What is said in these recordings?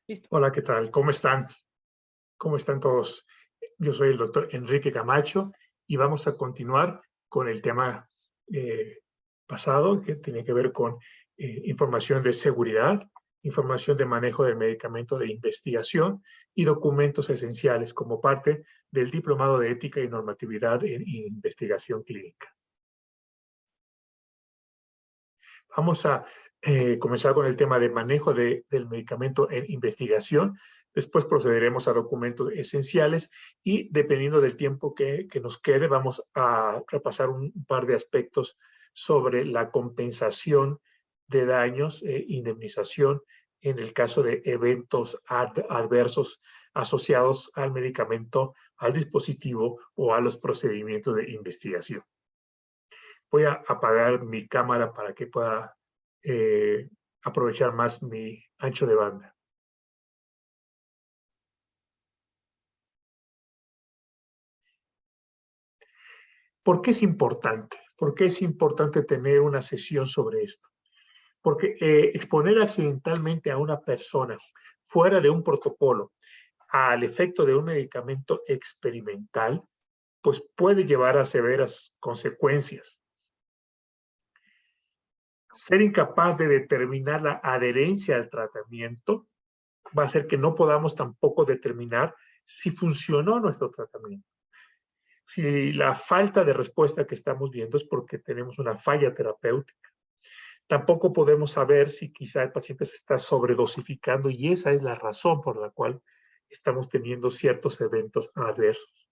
Listo. Hola, ¿qué tal? ¿Cómo están? ¿Cómo están todos? Yo soy el doctor Enrique Camacho y vamos a continuar con el tema eh, pasado que tiene que ver con información de seguridad, información de manejo del medicamento de investigación y documentos esenciales como parte del Diplomado de Ética y Normatividad en Investigación Clínica. Vamos a comenzar con el tema de manejo del medicamento en investigación. Después procederemos a documentos esenciales y dependiendo del tiempo que nos quede, vamos a repasar un par de aspectos sobre la compensación de daños e indemnización en el caso de eventos adversos asociados al medicamento, al dispositivo o a los procedimientos de investigación. Voy a apagar mi cámara para que pueda aprovechar más mi ancho de banda. ¿Por qué es importante? ¿Por qué es importante tener una sesión sobre esto? Porque exponer accidentalmente a una persona fuera de un protocolo al efecto de un medicamento experimental, pues puede llevar a severas consecuencias. Ser incapaz de determinar la adherencia al tratamiento va a hacer que no podamos tampoco determinar si funcionó nuestro tratamiento. Si la falta de respuesta que estamos viendo es porque tenemos una falla terapéutica. Tampoco podemos saber si quizá el paciente se está sobredosificando y esa es la razón por la cual estamos teniendo ciertos eventos adversos.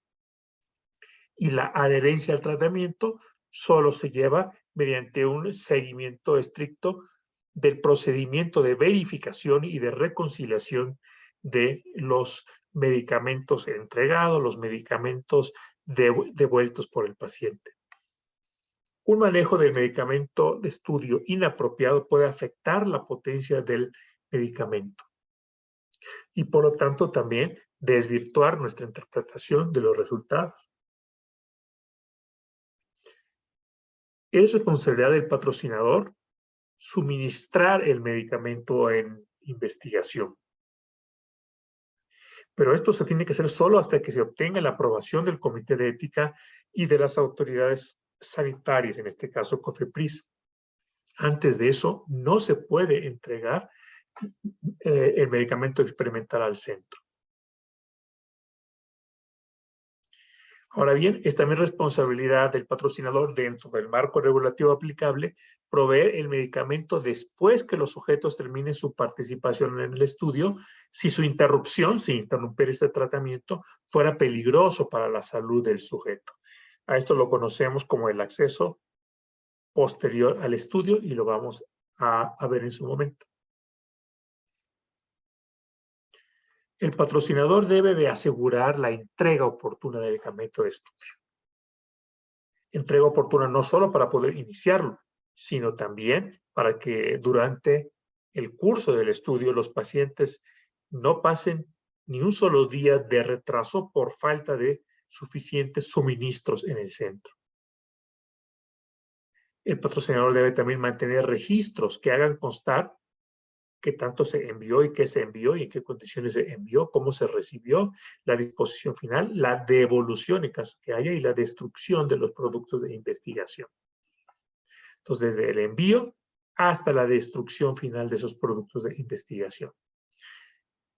Y la adherencia al tratamiento solo se lleva mediante un seguimiento estricto del procedimiento de verificación y de reconciliación de los medicamentos entregados, los medicamentos devueltos por el paciente. Un manejo del medicamento de estudio inapropiado puede afectar la potencia del medicamento y por lo tanto también desvirtuar nuestra interpretación de los resultados. Es responsabilidad del patrocinador suministrar el medicamento en investigación. Pero esto se tiene que hacer solo hasta que se obtenga la aprobación del Comité de Ética y de las autoridades sanitarias, en este caso COFEPRIS. Antes de eso, no se puede entregar el medicamento experimental al centro. Ahora bien, es también responsabilidad del patrocinador dentro del marco regulativo aplicable proveer el medicamento después que los sujetos terminen su participación en el estudio, si su interrupción, si interrumpir este tratamiento, fuera peligroso para la salud del sujeto. A esto lo conocemos como el acceso posterior al estudio y lo vamos a ver en su momento. El patrocinador debe de asegurar la entrega oportuna del medicamento de estudio. Entrega oportuna no solo para poder iniciarlo, sino también para que durante el curso del estudio los pacientes no pasen ni un solo día de retraso por falta de suficientes suministros en el centro. El patrocinador debe también mantener registros que hagan constar qué tanto se envió y qué se envió y en qué condiciones se envió, cómo se recibió, la disposición final, la devolución en caso que haya y la destrucción de los productos de investigación. Entonces, desde el envío hasta la destrucción final de esos productos de investigación.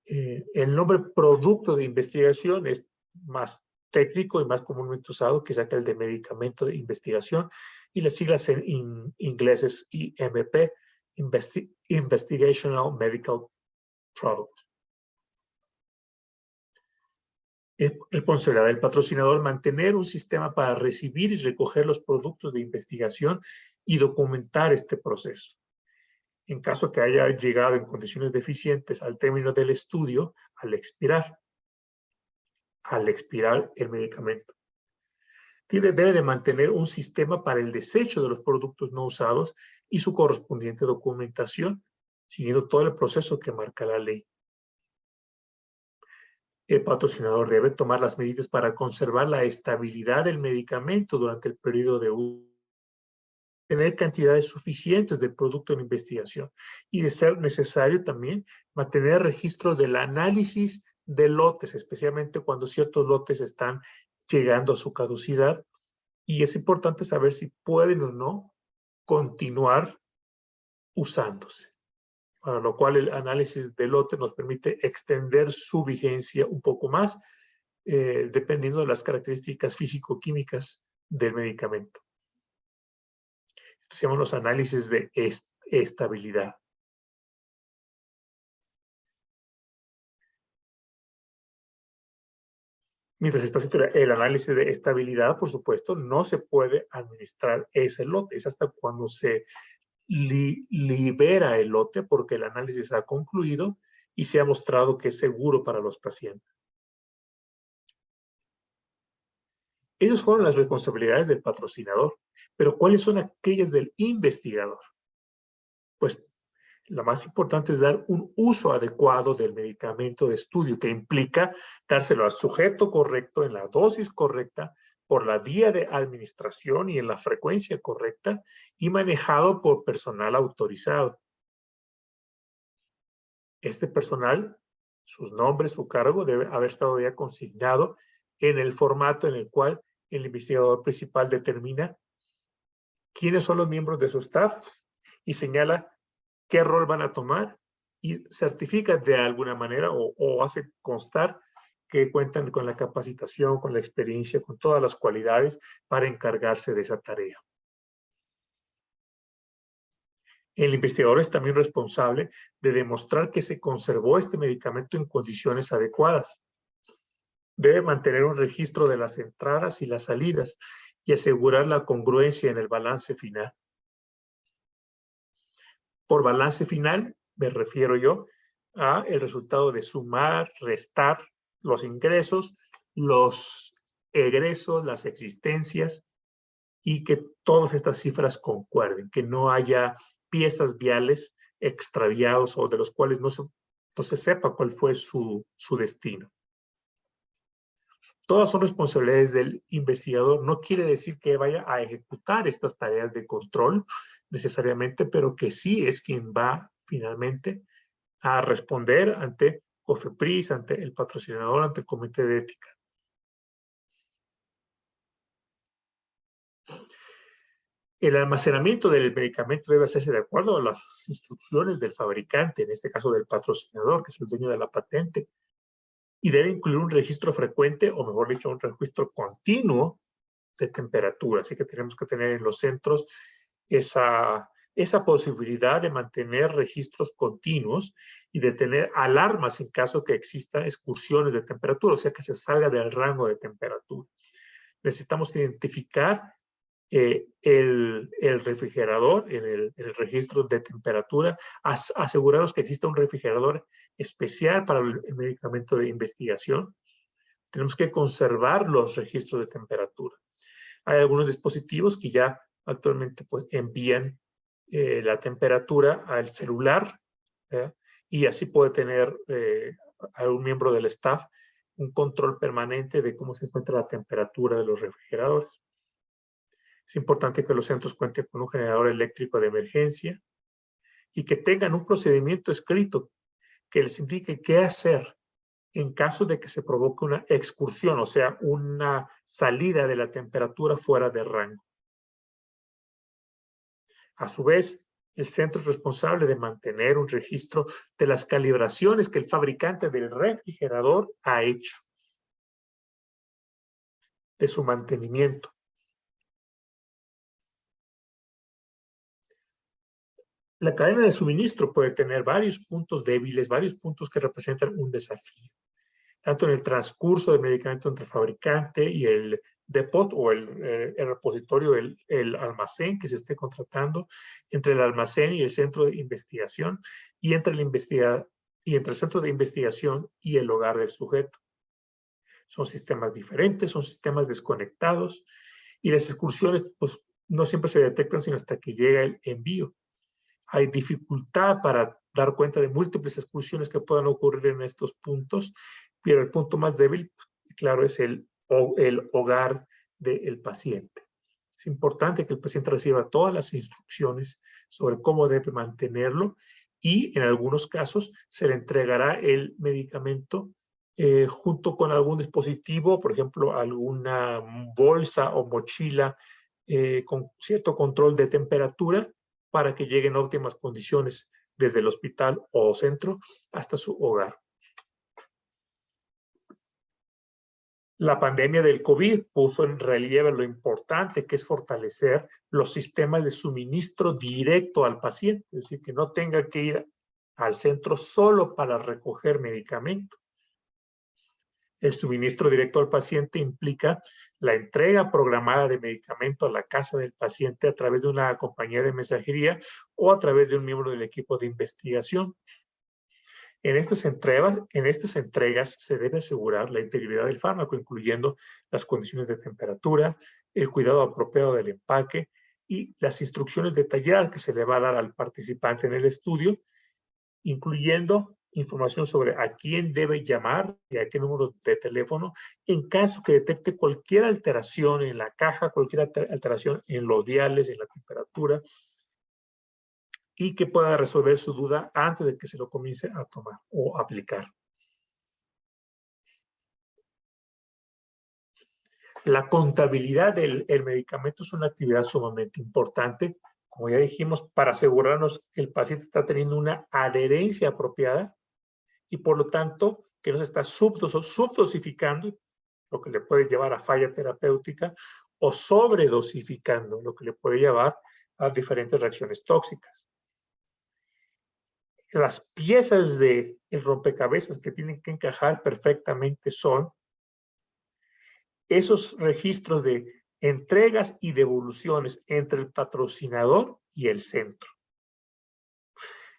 El nombre producto de investigación es más técnico y más comúnmente usado, que es el de medicamento de investigación, y las siglas en inglés es IMP, Investigational Medical Product. Es responsabilidad del patrocinador mantener un sistema para recibir y recoger los productos de investigación y documentar este proceso. En caso que haya llegado en condiciones deficientes al término del estudio, al expirar el medicamento. Debe de mantener un sistema para el desecho de los productos no usados y su correspondiente documentación, siguiendo todo el proceso que marca la ley. El patrocinador debe tomar las medidas para conservar la estabilidad del medicamento durante el periodo de uso tener cantidades suficientes de producto en investigación y de ser necesario también mantener registro del análisis de lotes, especialmente cuando ciertos lotes están llegando a su caducidad, y es importante saber si pueden o no continuar usándose, para lo cual el análisis de lote nos permite extender su vigencia un poco más, dependiendo de las características físico-químicas del medicamento. Estos se llaman los análisis de estabilidad. Mientras está haciendo el análisis de estabilidad, por supuesto, no se puede administrar ese lote. Es hasta cuando se libera el lote porque el análisis ha concluido y se ha mostrado que es seguro para los pacientes. Esas fueron las responsabilidades del patrocinador, pero ¿cuáles son aquellas del investigador? Pues la más importante es dar un uso adecuado del medicamento de estudio, que implica dárselo al sujeto correcto, en la dosis correcta, por la vía de administración y en la frecuencia correcta, y manejado por personal autorizado. Este personal, sus nombres, su cargo, debe haber estado ya consignado en el formato en el cual el investigador principal determina quiénes son los miembros de su staff y señala qué rol van a tomar y certifica de alguna manera o hace constar que cuentan con la capacitación, con la experiencia, con todas las cualidades para encargarse de esa tarea. El investigador es también responsable de demostrar que se conservó este medicamento en condiciones adecuadas. Debe mantener un registro de las entradas y las salidas y asegurar la congruencia en el balance final. Por balance final me refiero yo a el resultado de sumar, restar los ingresos, los egresos, las existencias, y que todas estas cifras concuerden, que no haya piezas viales extraviados o de los cuales no se sepa cuál fue su destino. Todas son responsabilidades del investigador. No quiere decir que vaya a ejecutar estas tareas de control necesariamente, pero que sí es quien va finalmente a responder ante COFEPRIS, ante el patrocinador, ante el comité de ética. El almacenamiento del medicamento debe hacerse de acuerdo a las instrucciones del fabricante, en este caso del patrocinador, que es el dueño de la patente, y debe incluir un registro frecuente, o mejor dicho, un registro continuo de temperatura. Así que tenemos que tener en los centros esa posibilidad de mantener registros continuos y de tener alarmas en caso que existan excursiones de temperatura, o sea, que se salga del rango de temperatura. Necesitamos identificar el refrigerador en el registro de temperatura, asegurarnos que exista un refrigerador especial para el medicamento de investigación. Tenemos que conservar los registros de temperatura. Hay algunos dispositivos que ya actualmente pues, envían la temperatura al celular, y así puede tener algún miembro del staff un control permanente de cómo se encuentra la temperatura de los refrigeradores. Es importante que los centros cuenten con un generador eléctrico de emergencia y que tengan un procedimiento escrito que les indique qué hacer en caso de que se provoque una excursión, o sea, una salida de la temperatura fuera de rango. A su vez, el centro es responsable de mantener un registro de las calibraciones que el fabricante del refrigerador ha hecho, de su mantenimiento. La cadena de suministro puede tener varios puntos débiles, varios puntos que representan un desafío, tanto en el transcurso del medicamento entre el fabricante y el depot o el repositorio, el almacén que se esté contratando, entre el almacén y el centro de investigación, y entre el centro de investigación y el hogar del sujeto. Son sistemas diferentes, son sistemas desconectados, y las excursiones pues, no siempre se detectan sino hasta que llega el envío. Hay dificultad para dar cuenta de múltiples excursiones que puedan ocurrir en estos puntos, pero el punto más débil, claro, es el hogar del paciente. Es importante que el paciente reciba todas las instrucciones sobre cómo debe mantenerlo y en algunos casos se le entregará el medicamento junto con algún dispositivo, por ejemplo, alguna bolsa o mochila con cierto control de temperatura para que llegue en óptimas condiciones desde el hospital o centro hasta su hogar. La pandemia del COVID puso en relieve lo importante que es fortalecer los sistemas de suministro directo al paciente, es decir, que no tenga que ir al centro solo para recoger medicamento. El suministro directo al paciente implica la entrega programada de medicamento a la casa del paciente a través de una compañía de mensajería o a través de un miembro del equipo de investigación. En estas entregas se debe asegurar la integridad del fármaco, incluyendo las condiciones de temperatura, el cuidado apropiado del empaque y las instrucciones detalladas que se le va a dar al participante en el estudio, incluyendo información sobre a quién debe llamar y a qué número de teléfono en caso que detecte cualquier alteración en la caja, cualquier alteración en los viales, en la temperatura, y que pueda resolver su duda antes de que se lo comience a tomar o aplicar. La contabilidad del medicamento es una actividad sumamente importante, como ya dijimos, para asegurarnos que el paciente está teniendo una adherencia apropiada y por lo tanto que no se está subdosificando, lo que le puede llevar a falla terapéutica, o sobredosificando, lo que le puede llevar a diferentes reacciones tóxicas. Las piezas del rompecabezas que tienen que encajar perfectamente son esos registros de entregas y devoluciones entre el patrocinador y el centro.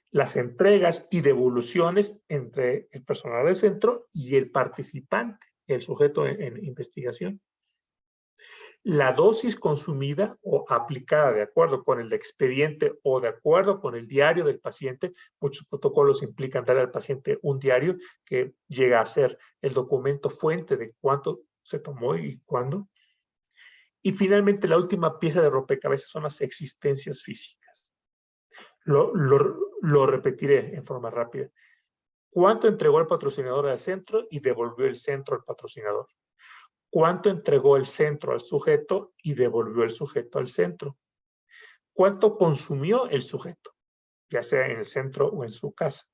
Las entregas y devoluciones entre el personal del centro y el participante, el sujeto en investigación. La dosis consumida o aplicada de acuerdo con el expediente o de acuerdo con el diario del paciente. Muchos protocolos implican dar al paciente un diario que llega a ser el documento fuente de cuánto se tomó y cuándo. Y finalmente, la última pieza de rompecabezas son las existencias físicas. Lo repetiré en forma rápida. ¿Cuánto entregó el patrocinador al centro y devolvió el centro al patrocinador? ¿Cuánto entregó el centro al sujeto y devolvió el sujeto al centro? ¿Cuánto consumió el sujeto, ya sea en el centro o en su casa?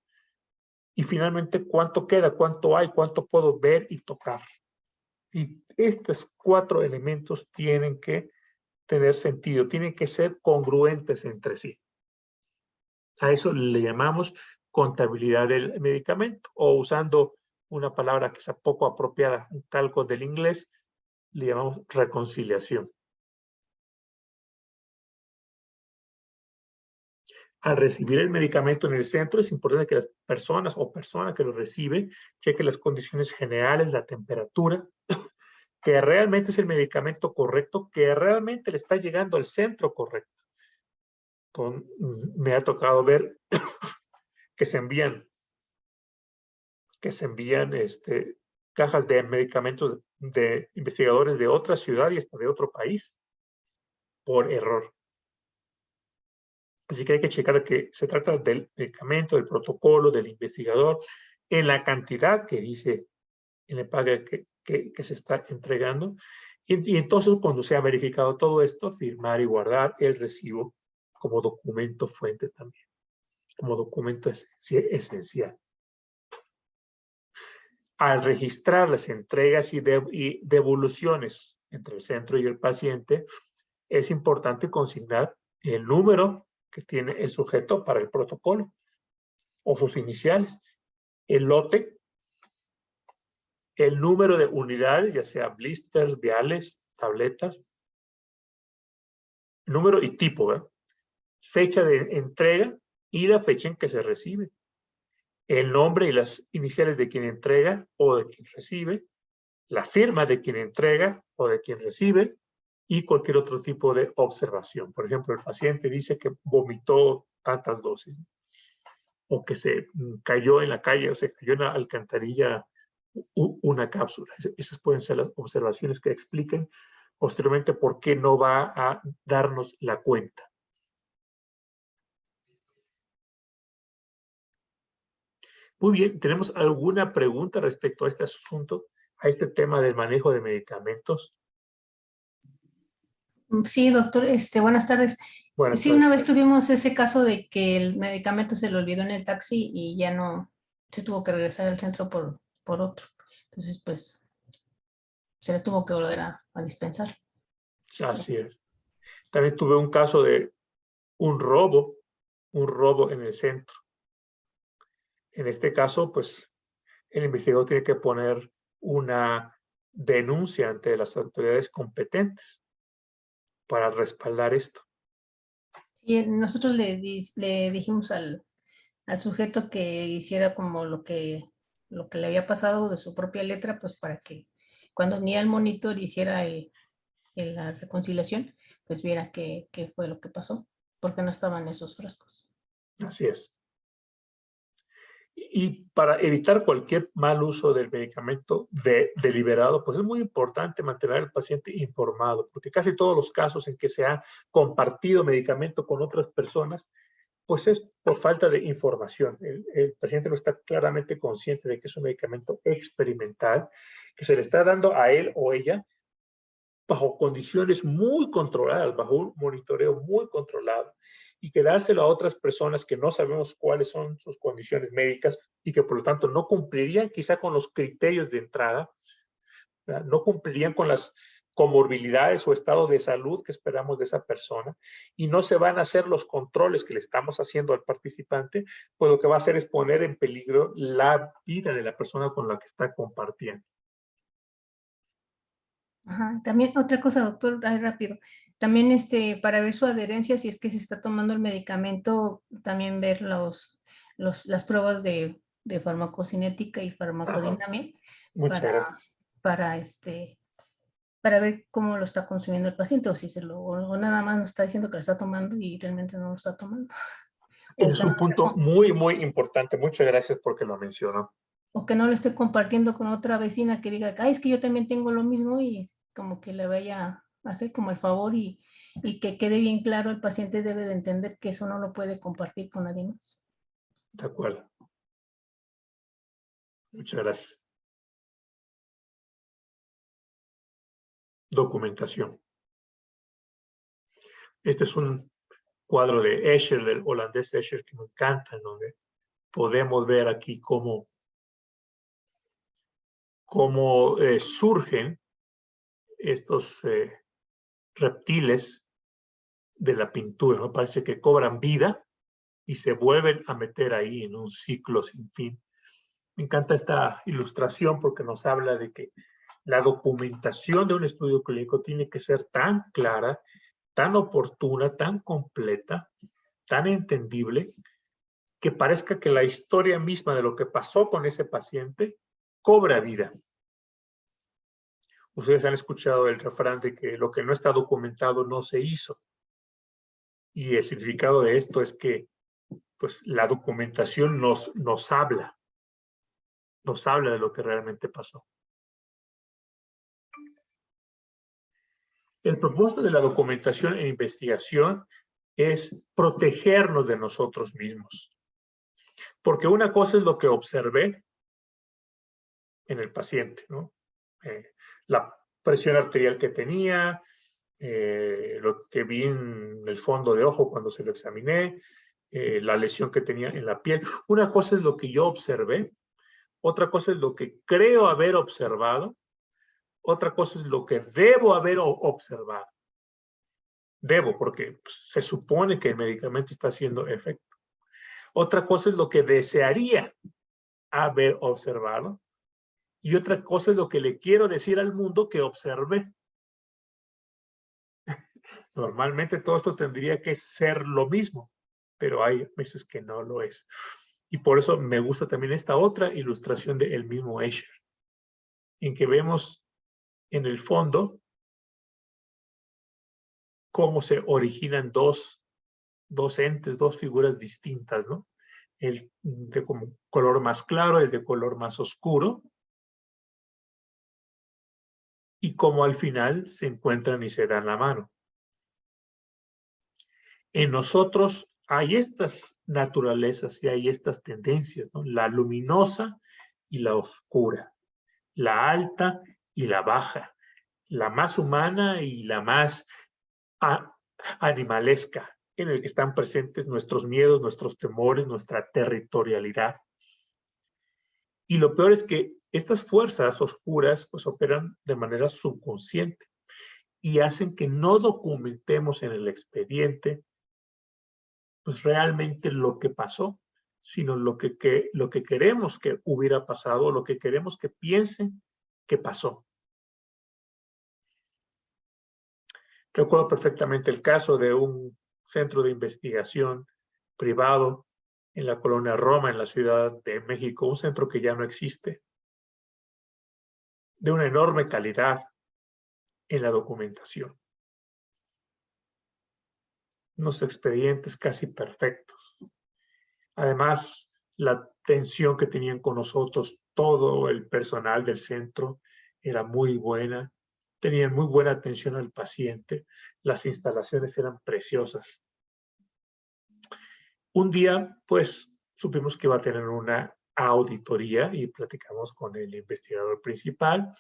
Y finalmente, ¿cuánto queda? ¿Cuánto hay? ¿Cuánto puedo ver y tocar? Y estos 4 elementos tienen que tener sentido, tienen que ser congruentes entre sí. A eso le llamamos contabilidad del medicamento, o usando una palabra que sea poco apropiada, un calco del inglés, le llamamos reconciliación. Al recibir el medicamento en el centro, es importante que las personas o persona que lo recibe cheque las condiciones generales, la temperatura, que realmente es el medicamento correcto, que realmente le está llegando al centro correcto. Me ha tocado ver que se envían cajas de medicamentos de investigadores de otra ciudad y hasta de otro país por error. Así que hay que checar que se trata del medicamento, del protocolo, del investigador, en la cantidad que dice en el pago que se está entregando. Y entonces, cuando se ha verificado todo esto, firmar y guardar el recibo como documento fuente también, como documento esencial. Al registrar las entregas y devoluciones entre el centro y el paciente, es importante consignar el número que tiene el sujeto para el protocolo o sus iniciales, el lote, el número de unidades, ya sea blisters, viales, tabletas, número y tipo, fecha de entrega y la fecha en que se recibe, el nombre y las iniciales de quien entrega o de quien recibe, la firma de quien entrega o de quien recibe y cualquier otro tipo de observación. Por ejemplo, el paciente dice que vomitó tantas dosis o que se cayó en la calle o se cayó en la alcantarilla una cápsula. Esas pueden ser las observaciones que expliquen posteriormente por qué no va a darnos la cuenta. Muy bien, ¿tenemos alguna pregunta respecto a este asunto, a este tema del manejo de medicamentos? Sí, doctor, buenas tardes. Buenas Sí, una tardes. vez tuvimos ese caso de que el medicamento se le olvidó en el taxi y ya no se tuvo que regresar al centro por otro. Entonces, pues, se le tuvo que volver a dispensar. Así es. También tuve un caso de un robo en el centro. En este caso, pues, el investigador tiene que poner una denuncia ante las autoridades competentes para respaldar esto. Y nosotros le dijimos al sujeto que hiciera como lo que le había pasado de su propia letra, pues para que cuando ni el monitor hiciera la reconciliación, pues viera qué fue lo que pasó, porque no estaban esos frascos. Así es. Y para evitar cualquier mal uso del medicamento deliberado, pues es muy importante mantener al paciente informado, porque casi todos los casos en que se ha compartido medicamento con otras personas, pues es por falta de información. El paciente no está claramente consciente de que es un medicamento experimental, que se le está dando a él o ella bajo condiciones muy controladas, bajo un monitoreo muy controlado, y que dárselo a otras personas que no sabemos cuáles son sus condiciones médicas y que por lo tanto no cumplirían quizá con los criterios de entrada, ¿verdad? No cumplirían con las comorbilidades o estado de salud que esperamos de esa persona, y no se van a hacer los controles que le estamos haciendo al participante, pues lo que va a hacer es poner en peligro la vida de la persona con la que está compartiendo. Ajá. También otra cosa, doctor, ahí rápido. También para ver su adherencia, si es que se está tomando el medicamento, también ver las pruebas de farmacocinética y farmacodinamia Muchas para, gracias. para, para ver cómo lo está consumiendo el paciente o si o nada más nos está diciendo que lo está tomando y realmente no lo está tomando. Ese O es que no, un punto muy, muy importante. Muchas gracias porque lo mencionó. o que no lo esté compartiendo con otra vecina que diga, ay, es que yo también tengo lo mismo y como que le vaya a hacer como el favor y que quede bien claro, el paciente debe de entender que eso no lo puede compartir con nadie más. De acuerdo. Muchas gracias. Documentación. Este es un cuadro de Escher, del holandés Escher, que me encanta, donde podemos ver aquí cómo surgen estos reptiles de la pintura, ¿no? Parece que cobran vida y se vuelven a meter ahí en un ciclo sin fin. Me encanta esta ilustración porque nos habla de que la documentación de un estudio clínico tiene que ser tan clara, tan oportuna, tan completa, tan entendible, que parezca que la historia misma de lo que pasó con ese paciente cobra vida. Ustedes han escuchado el refrán de que lo que no está documentado no se hizo. Y el significado de esto es que pues, la documentación nos habla de lo que realmente pasó. El propósito de la documentación e investigación es protegernos de nosotros mismos. Porque una cosa es lo que observé en el paciente, ¿no? La presión arterial que tenía, lo que vi en el fondo de ojo cuando se lo examiné, la lesión que tenía en la piel. Una cosa es lo que yo observé, otra cosa es lo que creo haber observado, otra cosa es lo que debo haber observado. Debo, porque pues, se supone que el medicamento está haciendo efecto. Otra cosa es lo que desearía haber observado. Y otra cosa es lo que le quiero decir al mundo que observé. Normalmente todo esto tendría que ser lo mismo, pero hay veces que no lo es. Y por eso me gusta también esta otra ilustración del mismo Escher, en que vemos en el fondo cómo se originan dos entes, dos figuras distintas, ¿no? El de como color más claro, el de color más oscuro. y cómo al final se encuentran y se dan la mano. En nosotros hay estas naturalezas y hay estas tendencias, ¿no? La luminosa y la oscura, la alta y la baja, la más humana y la más animalesca, en el que están presentes nuestros miedos, nuestros temores, nuestra territorialidad. Y lo peor es que estas fuerzas oscuras pues operan de manera subconsciente y hacen que no documentemos en el expediente pues realmente lo que pasó, sino lo que queremos que hubiera pasado, lo que queremos que piensen que pasó. Recuerdo perfectamente el caso de un centro de investigación privado en la colonia Roma, en la Ciudad de México, un centro que ya no existe, de una enorme calidad en la documentación. Unos expedientes casi perfectos. Además, la atención que tenían con nosotros, todo el personal del centro era muy buena, tenían muy buena atención al paciente, las instalaciones eran preciosas. Un día, pues, supimos que iba a tener una auditoría y platicamos con el investigador principal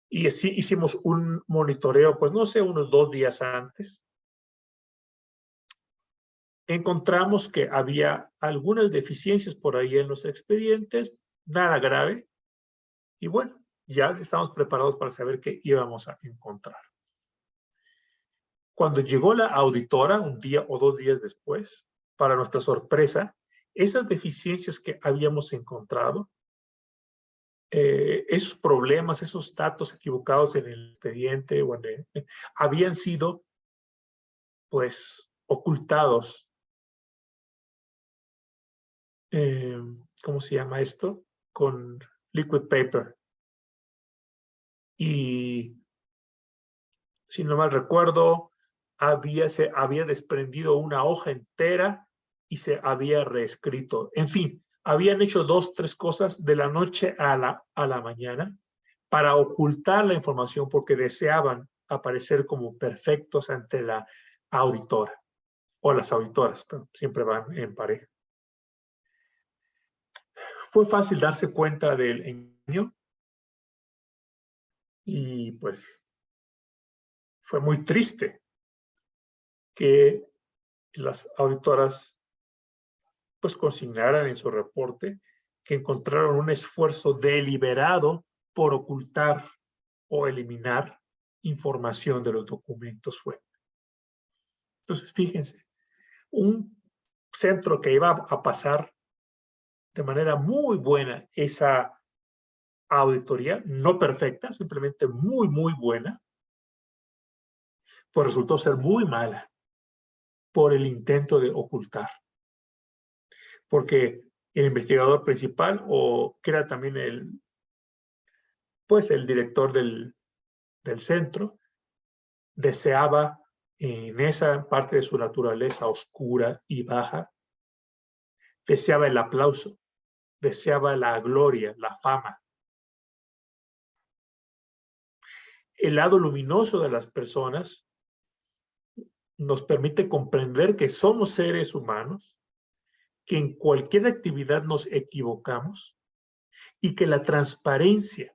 y así hicimos un monitoreo, pues no sé, unos 2 días antes. Encontramos que había algunas deficiencias por ahí en los expedientes, nada grave, y bueno, ya estamos preparados para saber qué íbamos a encontrar. Cuando llegó la auditora, un día o 2 días después, para nuestra sorpresa, esas deficiencias que habíamos encontrado, esos problemas, esos datos equivocados en el expediente, habían sido, pues, ocultados. ¿Cómo se llama esto? Con liquid paper. Y si no mal recuerdo, se había desprendido una hoja entera y se había reescrito. En fin, habían hecho 2, 3 cosas de la noche a la mañana para ocultar la información porque deseaban aparecer como perfectos ante la auditora o las auditoras, pero siempre van en pareja. Fue fácil darse cuenta del engaño y pues fue muy triste que las auditoras pues consignaran en su reporte que encontraron un esfuerzo deliberado por ocultar o eliminar información de los documentos fuente. Entonces, fíjense, un centro que iba a pasar de manera muy buena esa auditoría, no perfecta, simplemente muy, muy buena, pues resultó ser muy mala por el intento de ocultar. Porque el investigador principal, o que era también el director del centro, deseaba en esa parte de su naturaleza oscura y baja, deseaba el aplauso, deseaba la gloria, la fama. El lado luminoso de las personas nos permite comprender que somos seres humanos, que en cualquier actividad nos equivocamos y que la transparencia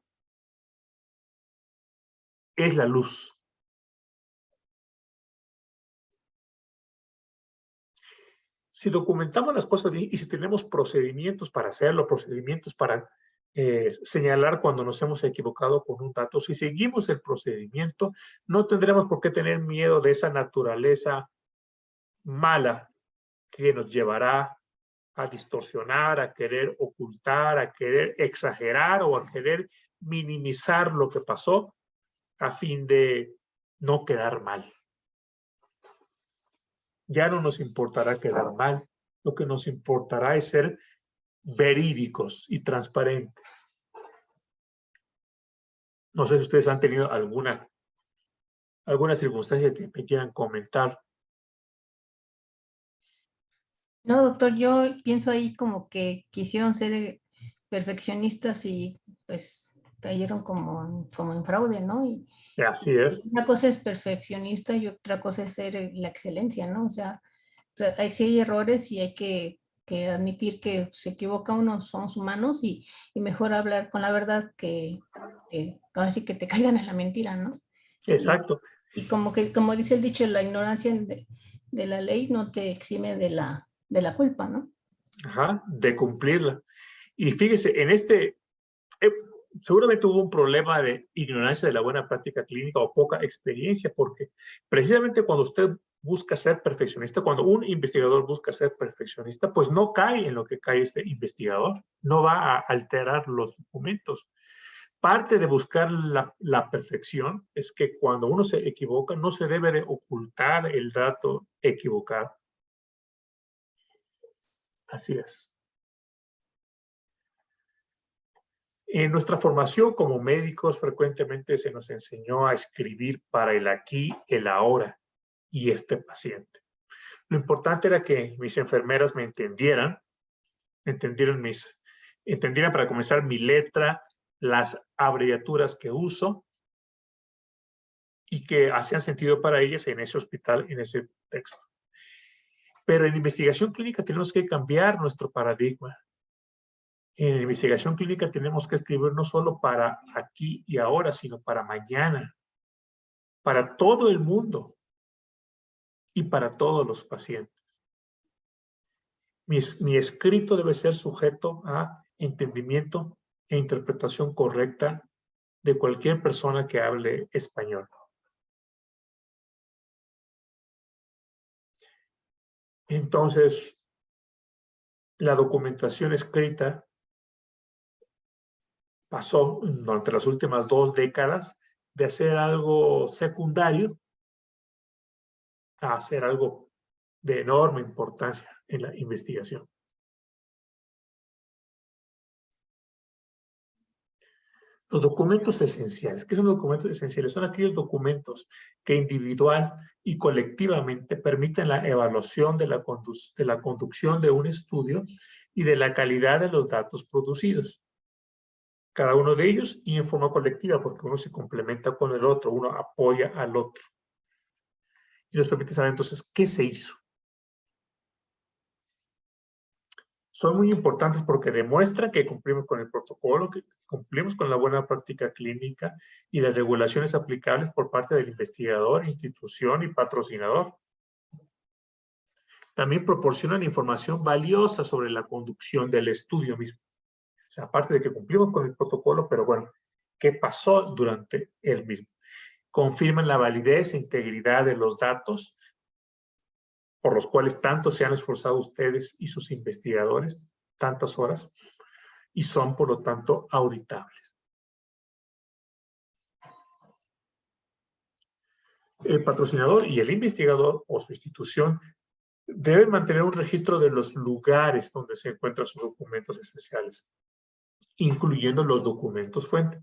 es la luz. Si documentamos las cosas bien y si tenemos procedimientos para hacerlo, procedimientos para señalar cuando nos hemos equivocado con un dato, si seguimos el procedimiento, no tendremos por qué tener miedo de esa naturaleza mala que nos llevará a distorsionar, a querer ocultar, a querer exagerar o a querer minimizar lo que pasó a fin de no quedar mal. Ya no nos importará quedar mal, lo que nos importará es ser verídicos y transparentes. No sé si ustedes han tenido alguna circunstancia que me quieran comentar. No, doctor, yo pienso ahí como que quisieron ser perfeccionistas y pues cayeron como en fraude, ¿no? Así es. Una cosa es perfeccionista y otra cosa es ser la excelencia, ¿no? O sea sí hay errores y hay que admitir que se equivoca uno, somos humanos y mejor hablar con la verdad que ahora sí que te caigan en la mentira, ¿no? Y, Exacto. y como que, como dice el dicho, la ignorancia de la ley no te exime de la culpa, ¿no? Ajá, de cumplirla. Y fíjese, eh, seguramente hubo un problema de ignorancia de la buena práctica clínica o poca experiencia, porque precisamente cuando usted busca ser perfeccionista, cuando un investigador busca ser perfeccionista, pues no cae en lo que cae este investigador, no va a alterar los documentos. Parte de buscar la perfección es que cuando uno se equivoca, no se debe de ocultar el dato equivocado. Así es. En nuestra formación como médicos frecuentemente se nos enseñó a escribir para el aquí, el ahora y este paciente. Lo importante era que mis enfermeras me entendieran, entendieran para comenzar mi letra, las abreviaturas que uso y que hacían sentido para ellas en ese hospital, en ese texto. Pero en investigación clínica tenemos que cambiar nuestro paradigma. En investigación clínica tenemos que escribir no solo para aquí y ahora, sino para mañana, para todo el mundo y para todos los pacientes. Mi escrito debe ser sujeto a entendimiento e interpretación correcta de cualquier persona que hable español. Entonces, la documentación escrita pasó durante las últimas 2 décadas de ser algo secundario a ser algo de enorme importancia en la investigación. Los documentos esenciales. ¿Qué son los documentos esenciales? Son aquellos documentos que individual y colectivamente permiten la evaluación de la conducción de un estudio y de la calidad de los datos producidos. Cada uno de ellos y en forma colectiva, porque uno se complementa con el otro, uno apoya al otro. Y nos permite saber entonces qué se hizo. Son muy importantes porque demuestran que cumplimos con el protocolo, que cumplimos con la buena práctica clínica y las regulaciones aplicables por parte del investigador, institución y patrocinador. También proporcionan información valiosa sobre la conducción del estudio mismo. O sea, aparte de que cumplimos con el protocolo, pero bueno, ¿qué pasó durante el mismo? Confirman la validez e integridad de los datos por los cuales tanto se han esforzado ustedes y sus investigadores, tantas horas, y son, por lo tanto, auditables. El patrocinador y el investigador o su institución deben mantener un registro de los lugares donde se encuentran sus documentos esenciales, incluyendo los documentos fuente.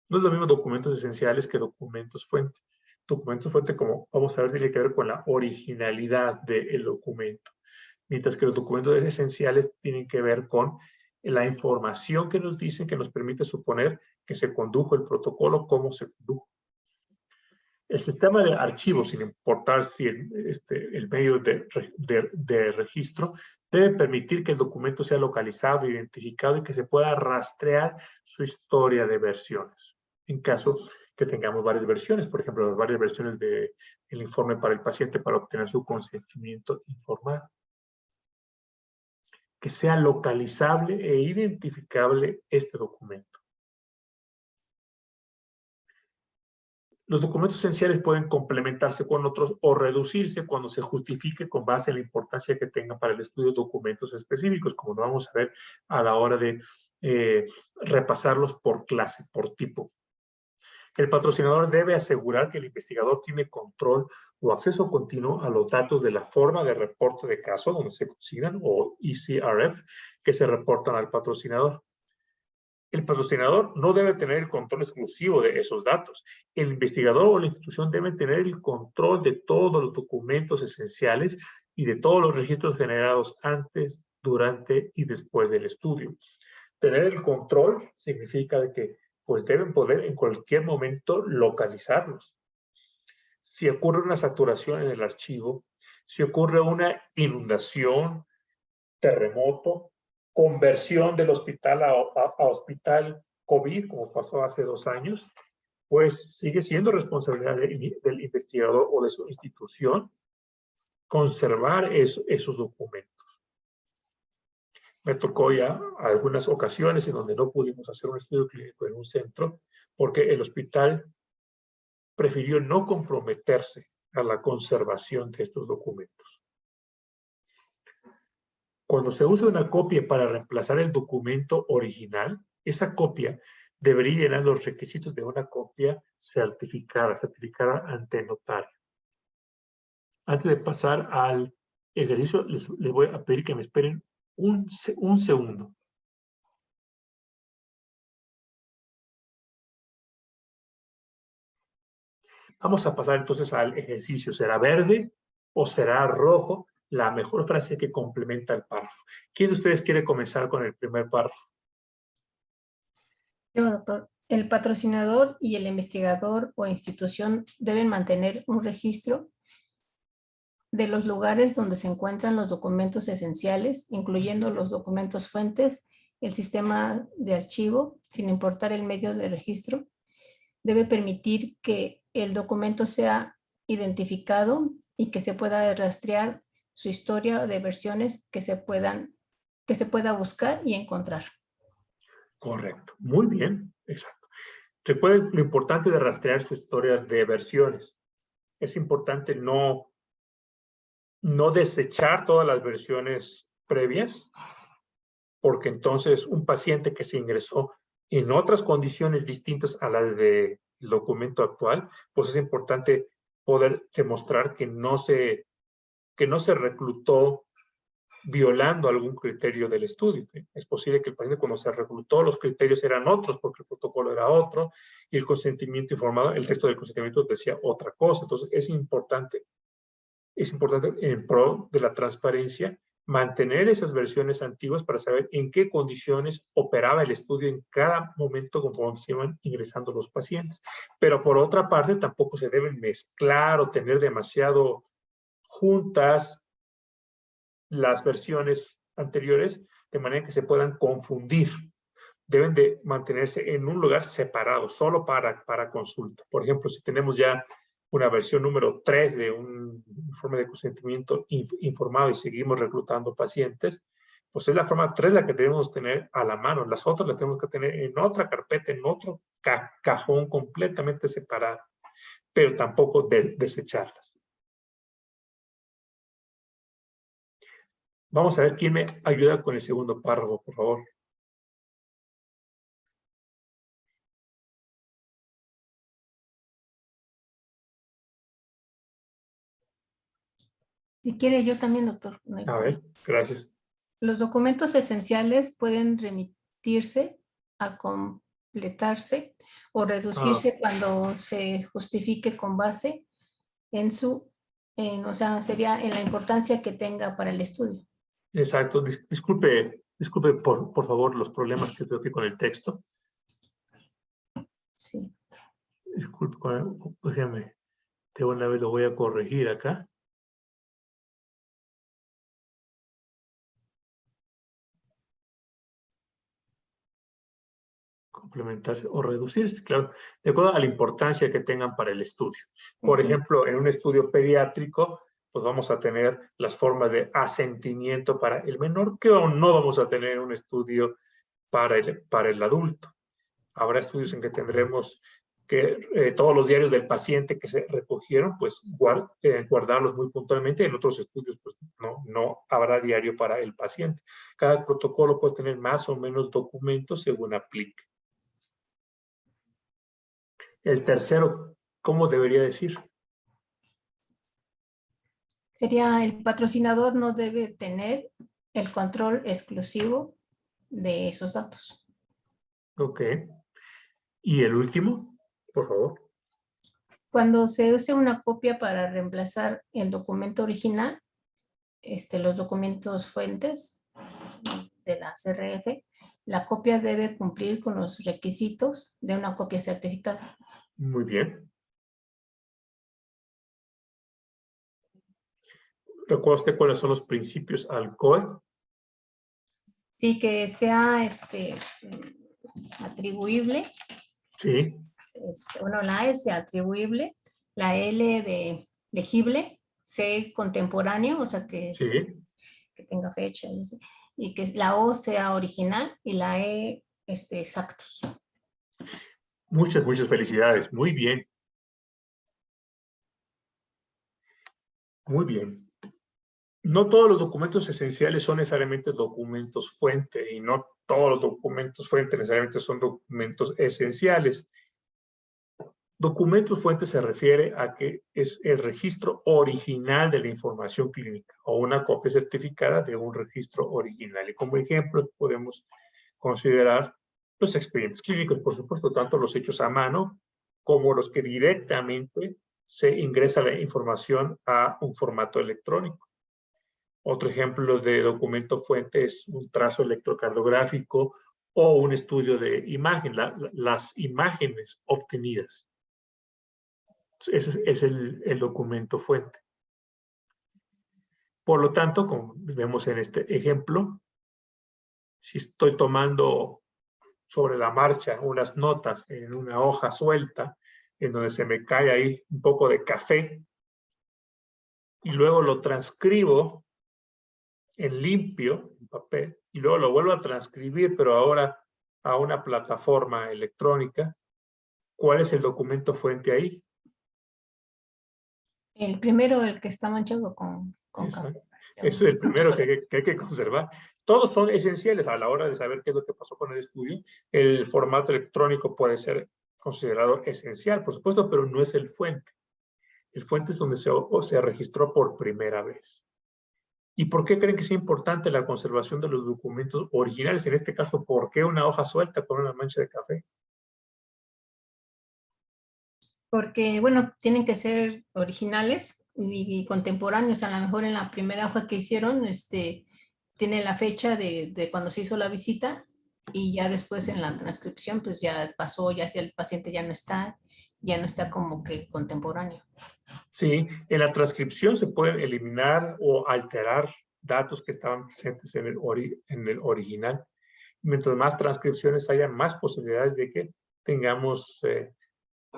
No es lo mismo documentos esenciales que documentos fuente. Documentos fuente, como vamos a ver, tiene que ver con la originalidad del documento, mientras que los documentos esenciales tienen que ver con la información que nos dicen, que nos permite suponer que se condujo el protocolo, cómo se condujo. El sistema de archivos, sin importar si el medio de registro, debe permitir que el documento sea localizado, identificado y que se pueda rastrear su historia de versiones. En caso que tengamos varias versiones, por ejemplo, las varias versiones del informe para el paciente para obtener su consentimiento informado. Que sea localizable e identificable este documento. Los documentos esenciales pueden complementarse con otros o reducirse cuando se justifique con base en la importancia que tengan para el estudio documentos específicos, como lo vamos a ver a la hora de repasarlos por clase, por tipo. El patrocinador debe asegurar que el investigador tiene control o acceso continuo a los datos de la forma de reporte de caso donde se consignan o ECRF que se reportan al patrocinador. El patrocinador no debe tener el control exclusivo de esos datos. El investigador o la institución deben tener el control de todos los documentos esenciales y de todos los registros generados antes, durante y después del estudio. Tener el control significa de que pues deben poder en cualquier momento localizarlos. Si ocurre una saturación en el archivo, si ocurre una inundación, terremoto, conversión del hospital a hospital COVID, como pasó hace 2 años, pues sigue siendo responsabilidad del investigador o de su institución conservar esos documentos. Me tocó ya algunas ocasiones en donde no pudimos hacer un estudio clínico en un centro porque el hospital prefirió no comprometerse a la conservación de estos documentos. Cuando se usa una copia para reemplazar el documento original, esa copia debería llenar los requisitos de una copia certificada ante notario. Antes de pasar al ejercicio, les voy a pedir que me esperen un segundo. Vamos a pasar entonces al ejercicio. ¿Será verde o será rojo la mejor frase que complementa el párrafo? ¿Quién de ustedes quiere comenzar con el primer párrafo? Yo, doctor. El patrocinador y el investigador o institución deben mantener un registro de los lugares donde se encuentran los documentos esenciales, incluyendo los documentos fuentes, el sistema de archivo, sin importar el medio de registro. Debe permitir que el documento sea identificado y que se pueda rastrear su historia de versiones que se pueda buscar y encontrar. Correcto. Muy bien. Exacto. Recuerden lo importante de rastrear su historia de versiones. Es importante no desechar todas las versiones previas, porque entonces un paciente que se ingresó en otras condiciones distintas a las del documento actual, pues es importante poder demostrar que no se reclutó violando algún criterio del estudio. Es posible que el paciente cuando se reclutó los criterios eran otros porque el protocolo era otro y el consentimiento informado, el texto del consentimiento decía otra cosa. Entonces es importante en pro de la transparencia mantener esas versiones antiguas para saber en qué condiciones operaba el estudio en cada momento conforme se iban ingresando los pacientes. Pero por otra parte tampoco se deben mezclar o tener demasiado juntas las versiones anteriores de manera que se puedan confundir. Deben de mantenerse en un lugar separado, solo para consulta. Por ejemplo, si tenemos ya una versión número 3 de un informe de consentimiento informado y seguimos reclutando pacientes, pues es la forma 3 la que debemos tener a la mano. Las otras las tenemos que tener en otra carpeta, en otro cajón completamente separado, pero tampoco desecharlas. Vamos a ver quién me ayuda con el segundo párrafo, por favor. Si quiere, yo también, doctor. A ver, gracias. Los documentos esenciales pueden remitirse a completarse o reducirse cuando se justifique con base en o sea, sería en la importancia que tenga para el estudio. Exacto. Disculpe por favor los problemas que tengo aquí con el texto. Sí. Disculpe, déjame, de una vez lo voy a corregir acá. Complementarse o reducirse, claro, de acuerdo a la importancia que tengan para el estudio. Por ejemplo, en un estudio pediátrico, pues vamos a tener las formas de asentimiento para el menor que no vamos a tener en un estudio para el adulto. Habrá estudios en que tendremos que todos los diarios del paciente que se recogieron, pues guardarlos muy puntualmente. En otros estudios, pues no habrá diario para el paciente. Cada protocolo puede tener más o menos documentos según aplique. El tercero, ¿cómo debería decir? Sería el patrocinador no debe tener el control exclusivo de esos datos. Ok. ¿Y el último? Por favor. Cuando se use una copia para reemplazar el documento original, los documentos fuentes de la CRF, la copia debe cumplir con los requisitos de una copia certificada. Muy bien. ¿Recuerda usted cuáles son los principios ALCOE? Sí, que sea atribuible. Sí. Bueno, la A es de atribuible, la L de legible, C contemporáneo, o sea que Sí. tenga fecha, y que la O sea original y la E exactos. Muchas, muchas felicidades. Muy bien. Muy bien. No todos los documentos esenciales son necesariamente documentos fuente y no todos los documentos fuente necesariamente son documentos esenciales. Documentos fuente se refiere a que es el registro original de la información clínica o una copia certificada de un registro original. Y como ejemplo podemos considerar los expedientes clínicos, por supuesto, tanto los hechos a mano como los que directamente se ingresa la información a un formato electrónico. Otro ejemplo de documento fuente es un trazo electrocardiográfico o un estudio de imagen, las imágenes obtenidas. Ese es el documento fuente. Por lo tanto, como vemos en este ejemplo, si estoy tomando sobre la marcha unas notas en una hoja suelta, en donde se me cae ahí un poco de café, y luego lo transcribo en limpio, en papel, y luego lo vuelvo a transcribir, pero ahora a una plataforma electrónica, ¿cuál es el documento fuente ahí? El primero, el que está manchado con café. Es el primero que hay que conservar. Todos son esenciales a la hora de saber qué es lo que pasó con el estudio. El formato electrónico puede ser considerado esencial, por supuesto, pero no es el fuente. El fuente es donde se registró por primera vez. ¿Y por qué creen que es importante la conservación de los documentos originales? En este caso, ¿por qué una hoja suelta con una mancha de café? Porque, bueno, tienen que ser originales y contemporáneos. A lo mejor en la primera hoja que hicieron, tiene la fecha de cuando se hizo la visita y ya después en la transcripción, pues ya pasó, ya si el paciente ya no está como que contemporáneo. Sí, en la transcripción se pueden eliminar o alterar datos que estaban presentes en el original. Mientras más transcripciones haya, más posibilidades de que tengamos,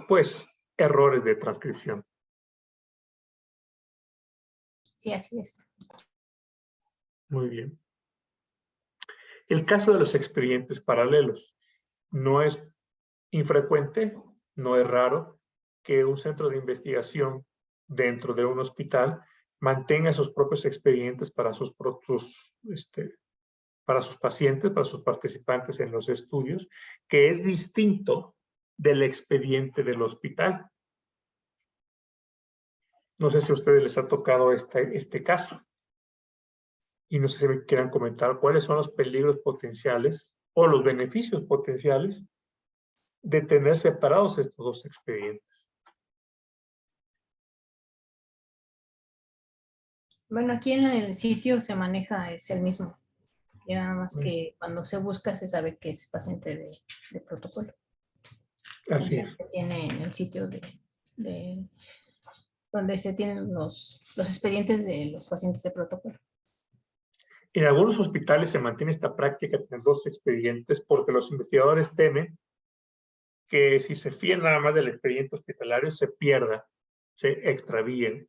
pues, errores de transcripción. Sí, así es. Muy bien. El caso de los expedientes paralelos. No es infrecuente, no es raro que un centro de investigación dentro de un hospital mantenga sus propios expedientes para sus pacientes, para sus participantes en los estudios, que es distinto del expediente del hospital. No sé si a ustedes les ha tocado este caso. Y no sé si me quieran comentar cuáles son los peligros potenciales o los beneficios potenciales de tener separados estos dos expedientes. Bueno, aquí en el sitio se maneja, es el mismo. Y nada más que cuando se busca se sabe que es paciente de protocolo. Así es. Tiene en el sitio donde se tienen los expedientes de los pacientes de protocolo. En algunos hospitales se mantiene esta práctica de tener dos expedientes porque los investigadores temen que si se fían nada más del expediente hospitalario se pierda, se extravíen,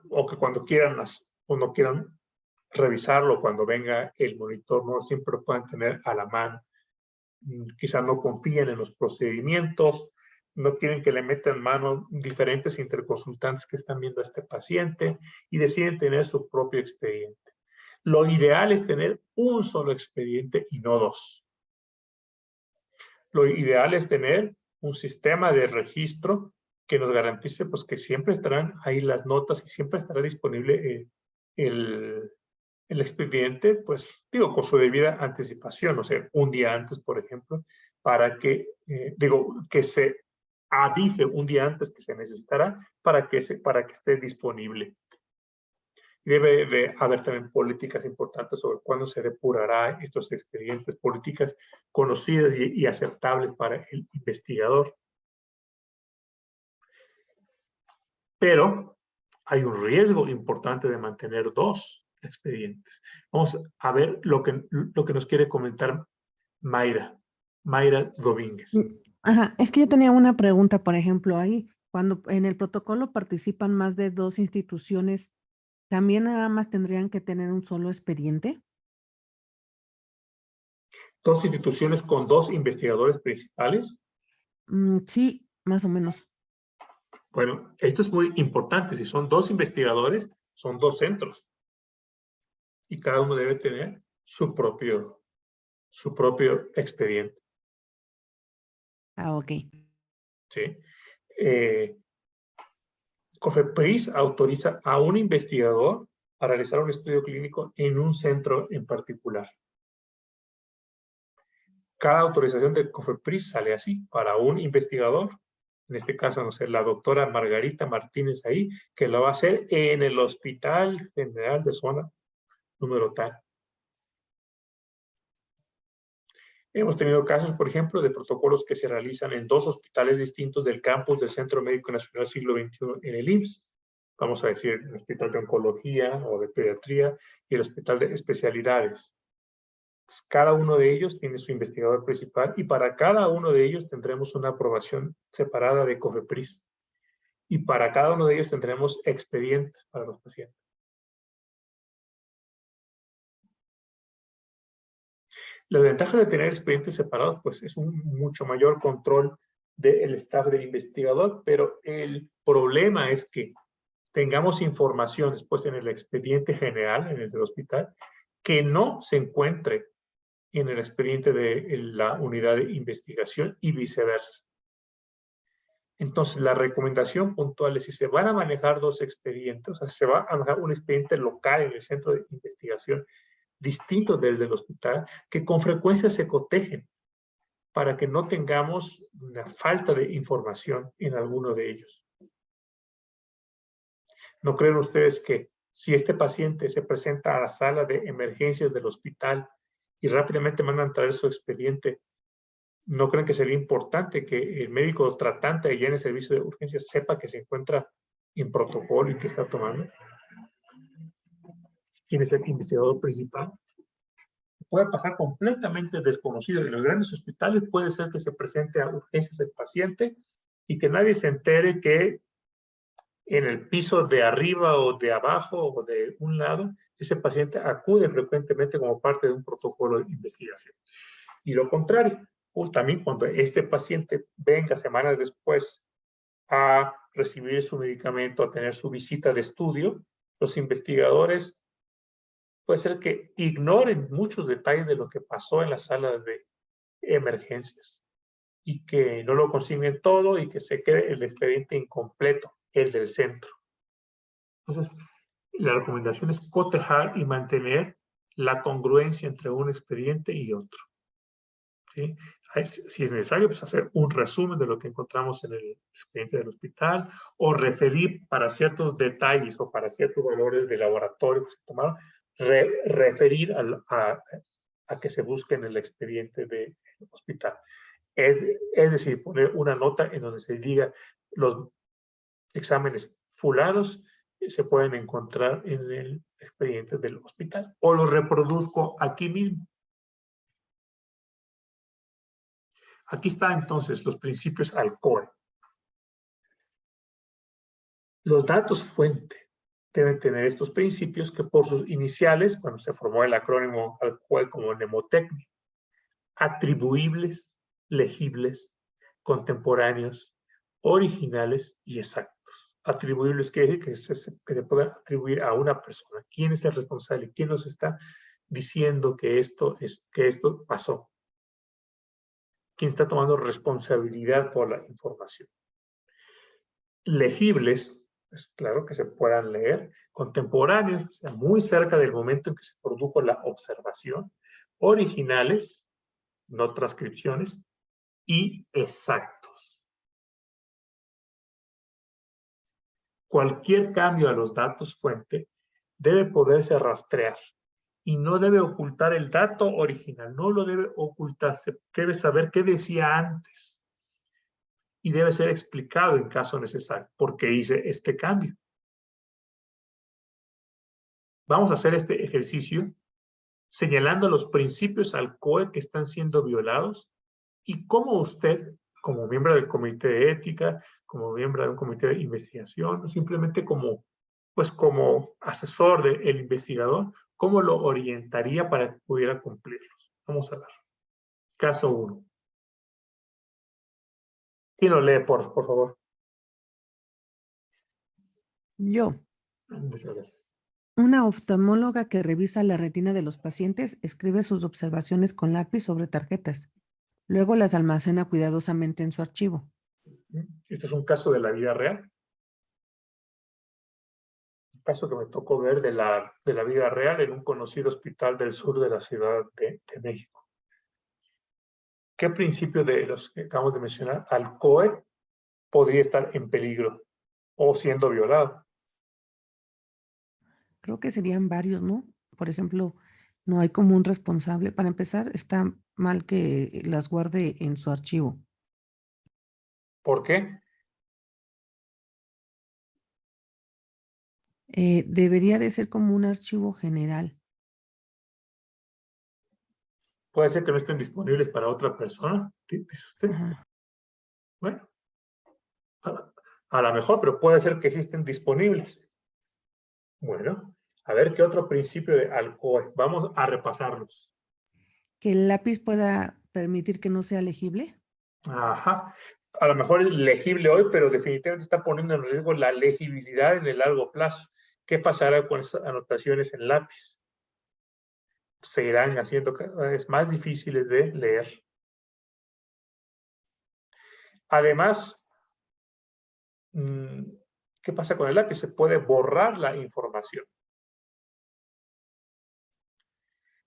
o que cuando quieran o no quieran revisarlo cuando venga el monitor, no siempre lo puedan tener a la mano. Quizá no confíen en los procedimientos, no quieren que le metan mano diferentes interconsultantes que están viendo a este paciente y deciden tener su propio expediente. Lo ideal es tener un solo expediente y no dos. Lo ideal es tener un sistema de registro que nos garantice pues, que siempre estarán ahí las notas y siempre estará disponible el expediente, pues digo, con su debida anticipación, o sea, un día antes, por ejemplo, para que, que se avise un día antes que se necesitará para que esté disponible. Debe de haber también políticas importantes sobre cuándo se depurará estos expedientes, políticas conocidas y aceptables para el investigador. Pero hay un riesgo importante de mantener dos expedientes. Vamos a ver lo que nos quiere comentar Mayra Domínguez. Ajá, es que yo tenía una pregunta, por ejemplo, ahí, cuando en el protocolo participan más de 2 instituciones, ¿también nada más tendrían que tener un solo expediente? Dos instituciones con dos investigadores principales. Sí, más o menos. Bueno, esto es muy importante. Si son dos investigadores, son dos centros. Y cada uno debe tener su propio expediente. Ah, ok. ¿Sí? COFEPRIS autoriza a un investigador a realizar un estudio clínico en un centro en particular. Cada autorización de COFEPRIS sale así, para un investigador, en este caso, no sé, la doctora Margarita Martínez ahí, que lo va a hacer en el Hospital General de Zona número tal. Hemos tenido casos, por ejemplo, de protocolos que se realizan en dos hospitales distintos del campus del Centro Médico Nacional Siglo XXI en el IMSS. Vamos a decir, el Hospital de Oncología o de Pediatría y el Hospital de Especialidades. Cada uno de ellos tiene su investigador principal y para cada uno de ellos tendremos una aprobación separada de COFEPRIS. Y para cada uno de ellos tendremos expedientes para los pacientes. La ventaja de tener expedientes separados, pues es un mucho mayor control del staff del investigador, pero el problema es que tengamos información después en el expediente general, en el del hospital, que no se encuentre en el expediente de la unidad de investigación y viceversa. Entonces, la recomendación puntual es si se van a manejar dos expedientes, o sea, se va a manejar un expediente local en el centro de investigación distinto del hospital, que con frecuencia se cotejen para que no tengamos una falta de información en alguno de ellos. ¿No creen ustedes que si este paciente se presenta a la sala de emergencias del hospital y rápidamente mandan traer su expediente, ¿no creen que sería importante que el médico tratante allá en el servicio de urgencias sepa que se encuentra en protocolo y que está tomando? ¿Quién es el investigador principal? Puede pasar completamente desconocido. En los grandes hospitales puede ser que se presente a urgencias el paciente y que nadie se entere que en el piso de arriba o de abajo o de un lado, ese paciente acude frecuentemente como parte de un protocolo de investigación. Y lo contrario, pues también cuando este paciente venga semanas después a recibir su medicamento, a tener su visita de estudio, los investigadores puede ser que ignoren muchos detalles de lo que pasó en la sala de emergencias y que no lo consignen todo y que se quede el expediente incompleto, el del centro. Entonces, la recomendación es cotejar y mantener la congruencia entre un expediente y otro. ¿Sí? Si es necesario, pues hacer un resumen de lo que encontramos en el expediente del hospital o referir para ciertos detalles o para ciertos valores de laboratorio que se tomaron, referir a que se busque en el expediente del hospital. Es decir, poner una nota en donde se diga los exámenes fulanos se pueden encontrar en el expediente del hospital o los reproduzco aquí mismo. Aquí están entonces los principios ALCOA. Los datos fuente deben tener estos principios que por sus iniciales, cuando se formó el acrónimo ALCOA como mnemotecnia, atribuibles, legibles, contemporáneos, originales y exactos. Atribuibles quiere decir que se puedan atribuir a una persona. ¿Quién es el responsable? ¿Quién nos está diciendo que esto pasó? ¿Quién está tomando responsabilidad por la información? Legibles, es claro que se puedan leer, contemporáneos, o sea, muy cerca del momento en que se produjo la observación, originales, no transcripciones, y exactos. Cualquier cambio a los datos fuente debe poderse rastrear y no debe ocultar el dato original, no lo debe ocultar, se debe saber qué decía antes y debe ser explicado en caso necesario por qué hice este cambio. Vamos a hacer este ejercicio señalando los principios al COE que están siendo violados y cómo usted, como miembro del comité de ética, como miembro de un comité de investigación, o simplemente como, pues como asesor del investigador, cómo lo orientaría para que pudiera cumplirlos. Vamos a ver. Caso 1. ¿Quién lo lee, por favor? Yo. Muchas gracias. Una oftalmóloga que revisa la retina de los pacientes escribe sus observaciones con lápiz sobre tarjetas. Luego las almacena cuidadosamente en su archivo. Este es un caso de la vida real. Un caso que me tocó ver de la vida real en un conocido hospital del sur de la Ciudad de México. ¿Qué principio de los que acabamos de mencionar al COE podría estar en peligro o siendo violado? Creo que serían varios, ¿no? Por ejemplo, no hay como un responsable. Para empezar, está mal que las guarde en su archivo. ¿Por qué? Debería de ser como un archivo general. Puede ser que no estén disponibles para otra persona, dice usted. Ajá. Bueno, a lo mejor, pero puede ser que sí estén disponibles. Bueno, a ver qué otro principio de ALCOE. Vamos a repasarlos. Que el lápiz pueda permitir que no sea legible. Ajá. A lo mejor es legible hoy, pero definitivamente está poniendo en riesgo la legibilidad en el largo plazo. ¿Qué pasará con esas anotaciones en lápiz? Se irán haciendo cada vez más difíciles de leer. Además, ¿qué pasa con el lápiz? Se puede borrar la información.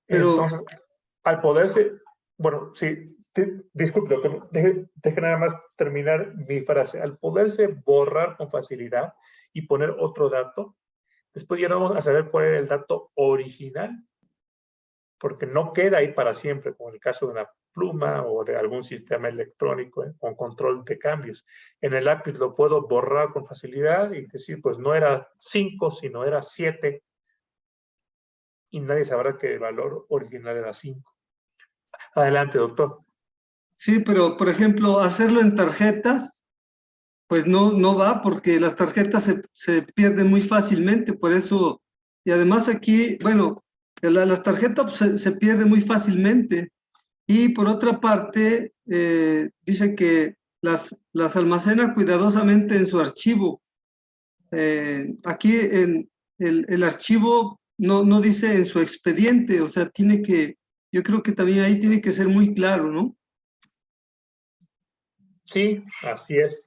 Pero, entonces, al poderse, bueno, sí, disculpe, doctor, deje nada más terminar mi frase. Al poderse borrar con facilidad y poner otro dato, después ya no vamos a saber cuál era el dato original, porque no queda ahí para siempre, como en el caso de una pluma o de algún sistema electrónico con control de cambios. En el lápiz lo puedo borrar con facilidad y decir, pues no era 5, sino era 7, y nadie sabrá que el valor original era 5. Adelante, doctor. sí, pero por ejemplo, hacerlo en tarjetas, pues no va porque las tarjetas se pierden muy fácilmente, por eso, y además aquí, bueno, las tarjetas se pierden muy fácilmente, y por otra parte, dice que las almacena cuidadosamente en su archivo. Aquí en el archivo no dice en su expediente, o sea, tiene que, yo creo que también ahí tiene que ser muy claro, ¿no? Sí, así es.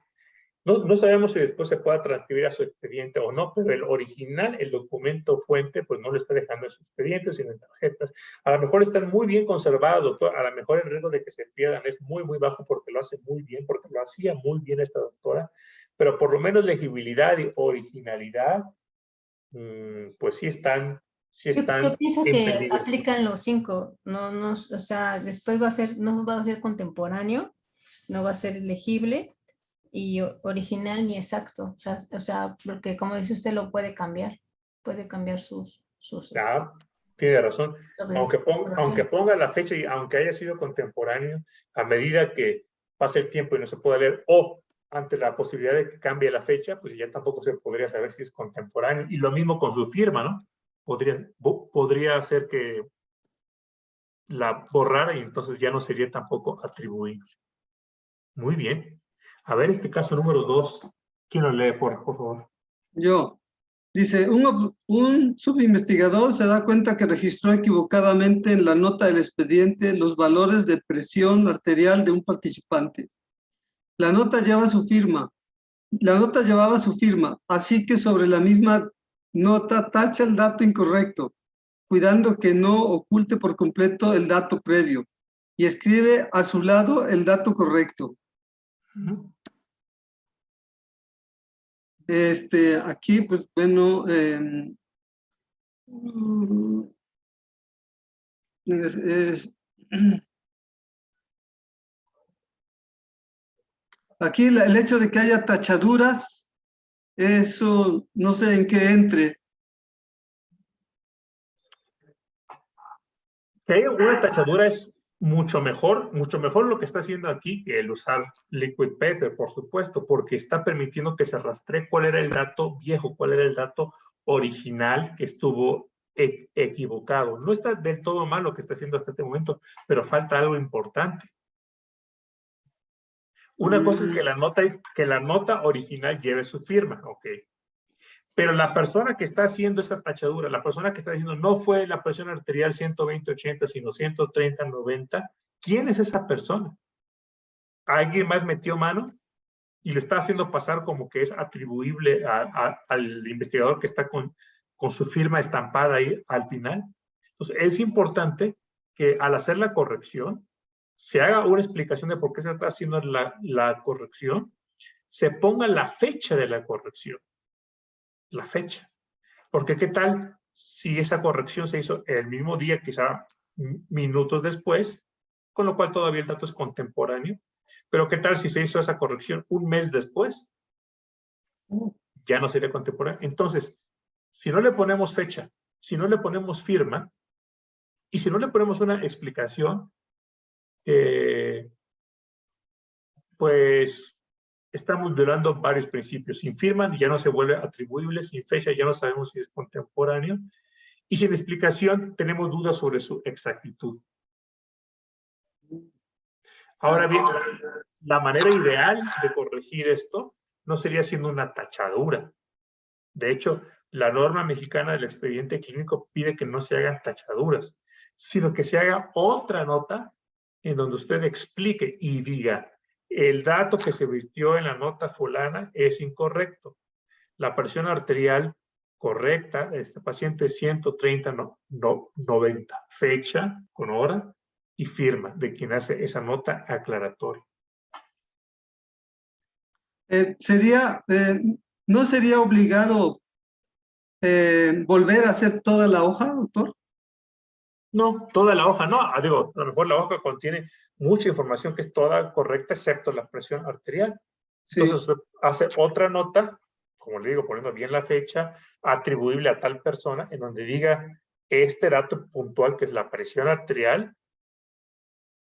No sabemos si después se pueda transcribir a su expediente o no, pero el original, el documento fuente, pues no lo está dejando en su expediente, sino en tarjetas. A lo mejor están muy bien conservados, doctor. A lo mejor el riesgo de que se pierdan es muy, muy bajo porque lo hace muy bien, porque lo hacía muy bien esta doctora. Pero por lo menos legibilidad y originalidad, pues sí están Yo pienso en que peligro. aplican los 5, o sea, después no va a ser contemporáneo, no va a ser legible y original ni exacto, o sea, porque como dice usted lo puede cambiar sus Ah, tiene razón. Aunque observaciones. ponga la fecha y aunque haya sido contemporáneo, a medida que pase el tiempo y no se pueda leer, o ante la posibilidad de que cambie la fecha, pues ya tampoco se podría saber si es contemporáneo. Y lo mismo con su firma, ¿no? Podría hacer que la borrara y entonces ya no sería tampoco atribuible. Muy bien. A ver, este caso número 2. ¿Quién lo lee, por favor? Yo. Dice, un subinvestigador se da cuenta que registró equivocadamente en la nota del expediente los valores de presión arterial de un participante. La nota llevaba su firma, así que sobre la misma nota tacha el dato incorrecto, cuidando que no oculte por completo el dato previo, y escribe a su lado el dato correcto. Aquí, pues bueno, Mm, es- Aquí el hecho de que haya tachaduras, eso no sé en qué entre. Que haya una tachadura es mucho mejor lo que está haciendo aquí que el usar Liquid Paper, por supuesto, porque está permitiendo que se rastree cuál era el dato viejo, cuál era el dato original que estuvo equivocado. No está del todo mal lo que está haciendo hasta este momento, pero falta algo importante. Una cosa es que la nota original lleve su firma, ok. Pero la persona que está haciendo esa tachadura, la persona que está diciendo no fue la presión arterial 120/80, sino 130/90, ¿quién es esa persona? ¿Alguien más metió mano y le está haciendo pasar como que es atribuible al investigador que está con su firma estampada ahí al final? Entonces, es importante que al hacer la corrección, se haga una explicación de por qué se está haciendo la corrección, se ponga la fecha de la corrección, la fecha. Porque qué tal si esa corrección se hizo el mismo día, quizá minutos después, con lo cual todavía el dato es contemporáneo, pero qué tal si se hizo esa corrección un mes después, ya no sería contemporáneo. Entonces, si no le ponemos fecha, si no le ponemos firma, y si no le ponemos una explicación, pues estamos violando varios principios. Sin firma ya no se vuelve atribuible, sin fecha ya no sabemos si es contemporáneo, y sin explicación tenemos dudas sobre su exactitud. Ahora bien, la manera ideal de corregir esto no sería haciendo una tachadura. De hecho, la norma mexicana del expediente clínico pide que no se hagan tachaduras, sino que se haga otra nota en donde usted explique y diga, el dato que se virtió en la nota fulana es incorrecto. La presión arterial correcta de este paciente es 130/90. Fecha con hora y firma de quien hace esa nota aclaratoria. ¿No sería obligado volver a hacer toda la hoja, doctor? No, toda la hoja no. Digo, a lo mejor la hoja contiene mucha información que es toda correcta, excepto la presión arterial. Sí. Entonces, usted hace otra nota, como le digo, poniendo bien la fecha, atribuible a tal persona, en donde diga este dato puntual, que es la presión arterial,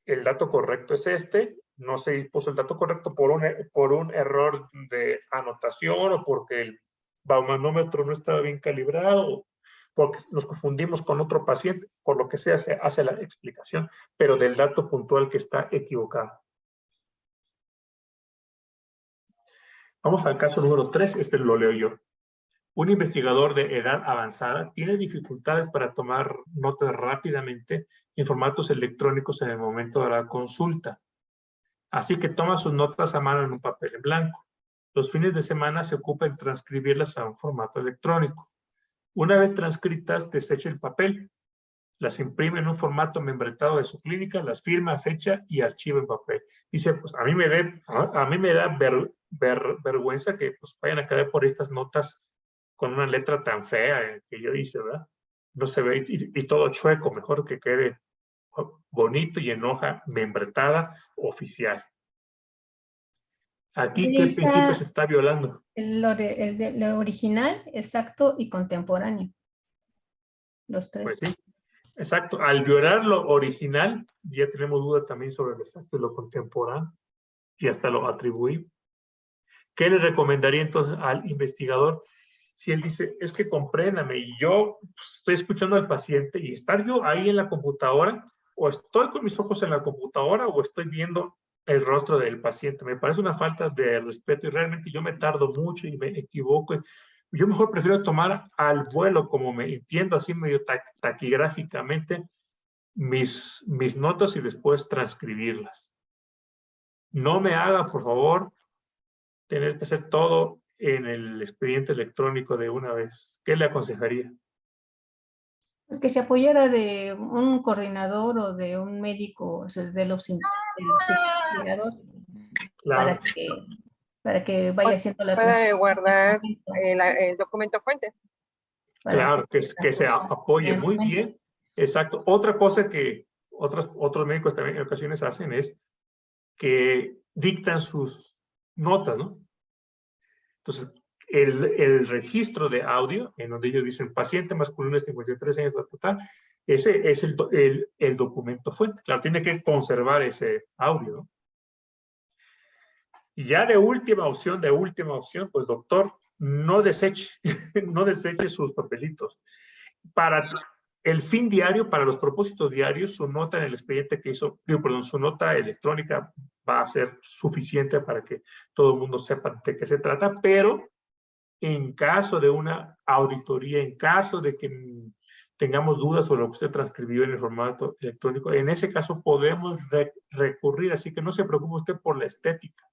el dato correcto es este, no se puso el dato correcto por un error de anotación o porque el baumanómetro no estaba bien calibrado, porque nos confundimos con otro paciente, por lo que sea, se hace la explicación, pero del dato puntual que está equivocado. Vamos al caso número 3, este lo leo yo. Un investigador de edad avanzada tiene dificultades para tomar notas rápidamente en formatos electrónicos en el momento de la consulta. Así que toma sus notas a mano en un papel en blanco. Los fines de semana se ocupa en transcribirlas a un formato electrónico. Una vez transcritas, desecha el papel. Las imprime en un formato membretado de su clínica, las firma, fecha y archiva en papel. Dice, pues a mí me da vergüenza que pues, vayan a caer por estas notas con una letra tan fea que yo hice, ¿verdad? No se ve y todo chueco, mejor que quede bonito y en hoja membretada oficial. Aquí, Sí, ¿qué principio se está violando? Lo original, exacto y contemporáneo. Los tres. Pues sí, exacto. Al violar lo original, ya tenemos duda también sobre lo exacto y lo contemporáneo y hasta lo atribuible. ¿Qué le recomendaría entonces al investigador? Si él dice, es que compréndame, y yo pues, estoy escuchando al paciente y estar yo ahí en la computadora, o estoy con mis ojos en la computadora, o estoy viendo el rostro del paciente. Me parece una falta de respeto y realmente yo me tardo mucho y me equivoco. Yo mejor prefiero tomar al vuelo, como me entiendo, así medio taquigráficamente, mis notas y después transcribirlas. No me haga, por favor, tener que hacer todo en el expediente electrónico de una vez. ¿Qué le aconsejaría? Pues que se apoyara de un coordinador o de un médico, o sea, del investigador, Claro. para que vaya haciendo la Puede guardar transcripción. el documento fuente. Claro, que se apoye muy bien. Exacto. Otra cosa que otros médicos también en ocasiones hacen es que dictan sus notas, ¿no? Entonces, el registro de audio, en donde ellos dicen paciente masculino de 53 años, ese es el documento fuente. Claro, tiene que conservar ese audio, ¿no? Y ya de última opción, pues doctor, no deseche, no deseche sus papelitos. Para el fin diario, para los propósitos diarios, su nota en el expediente que hizo, su nota electrónica va a ser suficiente para que todo el mundo sepa de qué se trata, pero en caso de una auditoría, en caso de que tengamos dudas sobre lo que usted transcribió en el formato electrónico, en ese caso podemos recurrir, así que no se preocupe usted por la estética.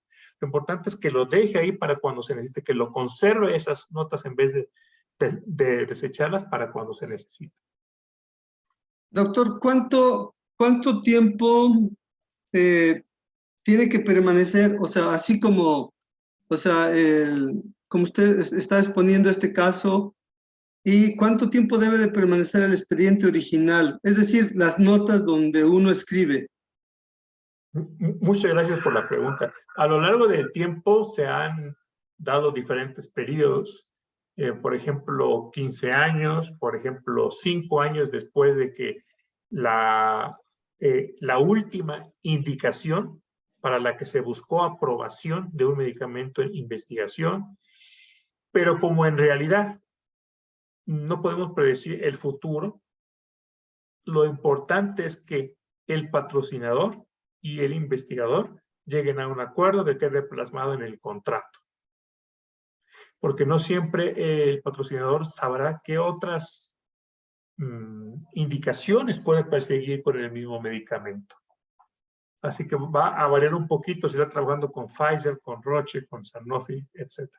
Lo importante es que lo deje ahí para cuando se necesite, que lo conserve esas notas en vez de desecharlas para cuando se necesite. Doctor, ¿cuánto tiempo tiene que permanecer? O sea, así como, o sea, como usted está exponiendo este caso, ¿y cuánto tiempo debe de permanecer el expediente original? Es decir, las notas donde uno escribe. Muchas gracias por la pregunta. A lo largo del tiempo se han dado diferentes periodos. Por ejemplo, 15 años, por ejemplo, 5 años después de que la última indicación para la que se buscó aprobación de un medicamento en investigación, pero como en realidad no podemos predecir el futuro, lo importante es que el patrocinador y el investigador lleguen a un acuerdo que quede plasmado en el contrato. Porque no siempre el patrocinador sabrá qué otras indicaciones puede perseguir con el mismo medicamento. Así que va a variar un poquito si está trabajando con Pfizer, con Roche, con Sanofi, etc.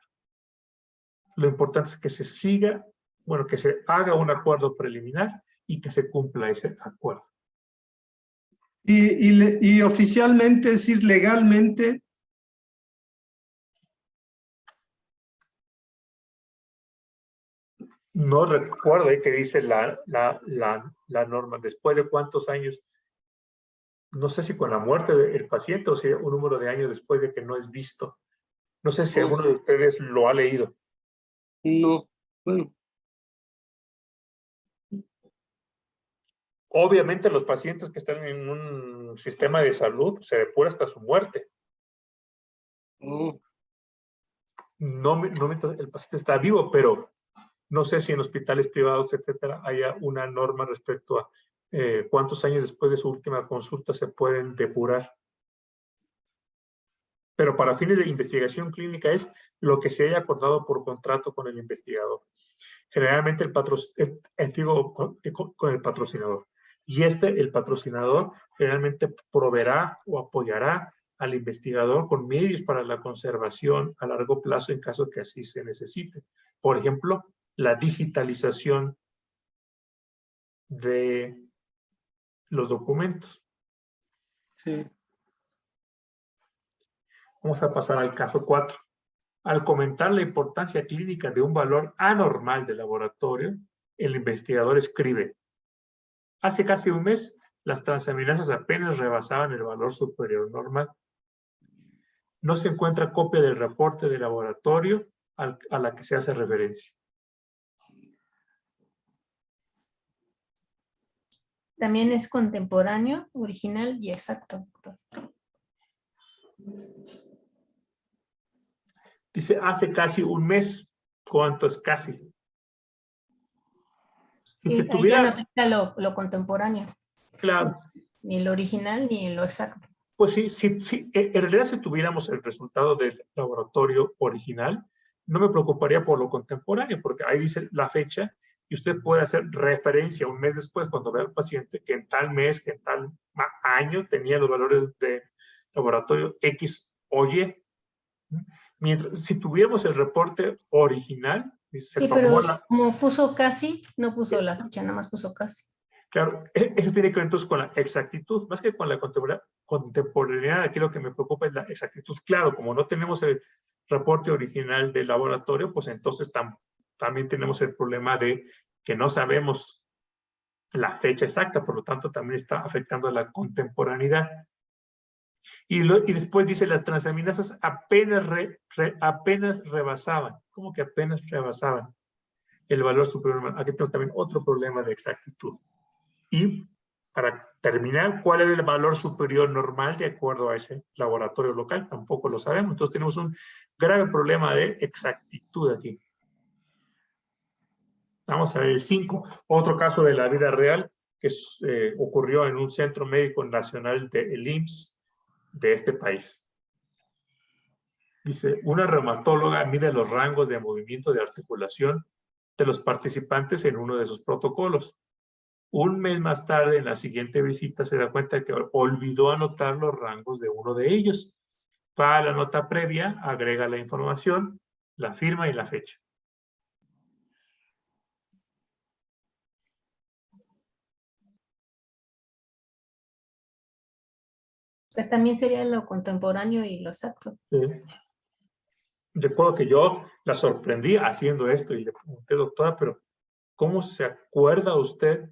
Lo importante es que se siga, bueno, que se haga un acuerdo preliminar y que se cumpla ese acuerdo. Y oficialmente, es decir, legalmente, no recuerdo ahí que dice la norma, después de cuántos años, no sé si con la muerte del paciente o si un número de años después de que no es visto. No sé si alguno de ustedes lo ha leído. no, bueno. Obviamente los pacientes que están en un sistema de salud se depura hasta su muerte. Oh. No mientras el paciente está vivo, pero no sé si en hospitales privados, etcétera, haya una norma respecto a cuántos años después de su última consulta se pueden depurar. Pero para fines de investigación clínica es lo que se haya acordado por contrato con el investigador. Generalmente con el patrocinador. Y el patrocinador, generalmente proveerá o apoyará al investigador con medios para la conservación a largo plazo en caso que así se necesite. Por ejemplo, la digitalización de los documentos. Sí. Vamos a pasar al caso 4. Al comentar la importancia clínica de un valor anormal de laboratorio, el investigador escribe: hace casi un mes, las transaminasas apenas rebasaban el valor superior normal. No se encuentra copia del reporte de laboratorio a la que se hace referencia. También es contemporáneo, original y exacto. Dice, hace casi un mes. ¿Cuánto es casi? Sí, si ahí tuviera, no aplica lo contemporáneo. claro. Ni lo original ni lo exacto. Pues sí, en realidad si tuviéramos el resultado del laboratorio original, no me preocuparía por lo contemporáneo, porque ahí dice la fecha y usted puede hacer referencia un mes después cuando vea al paciente que en tal mes, que en tal año tenía los valores de laboratorio X o Y. Mientras, si tuviéramos el reporte original, Sí, pero como puso casi, no puso la fecha, nada más puso casi. Claro, eso tiene que ver entonces con la exactitud, más que con la contemporaneidad. Aquí lo que me preocupa es la exactitud. Claro, como no tenemos el reporte original del laboratorio, pues entonces también tenemos el problema de que no sabemos la fecha exacta, por lo tanto también está afectando a la contemporaneidad. Y después dice, las transaminasas apenas rebasaban. ¿Cómo que apenas rebasaban el valor superior? Aquí tenemos también otro problema de exactitud. Y para terminar, ¿cuál era el valor superior normal de acuerdo a ese laboratorio local? Tampoco lo sabemos. Entonces tenemos un grave problema de exactitud aquí. Vamos a ver el 5. Otro caso de la vida real que ocurrió en un centro médico nacional del IMSS de este país. Dice, una reumatóloga mide los rangos de movimiento de articulación de los participantes en uno de sus protocolos. Un mes más tarde, en la siguiente visita, se da cuenta que olvidó anotar los rangos de uno de ellos. Va a la nota previa, agrega la información, la firma y la fecha. Pues también sería lo contemporáneo y lo exacto. Sí. Recuerdo que yo la sorprendí haciendo esto y le pregunté, doctora, pero ¿cómo se acuerda usted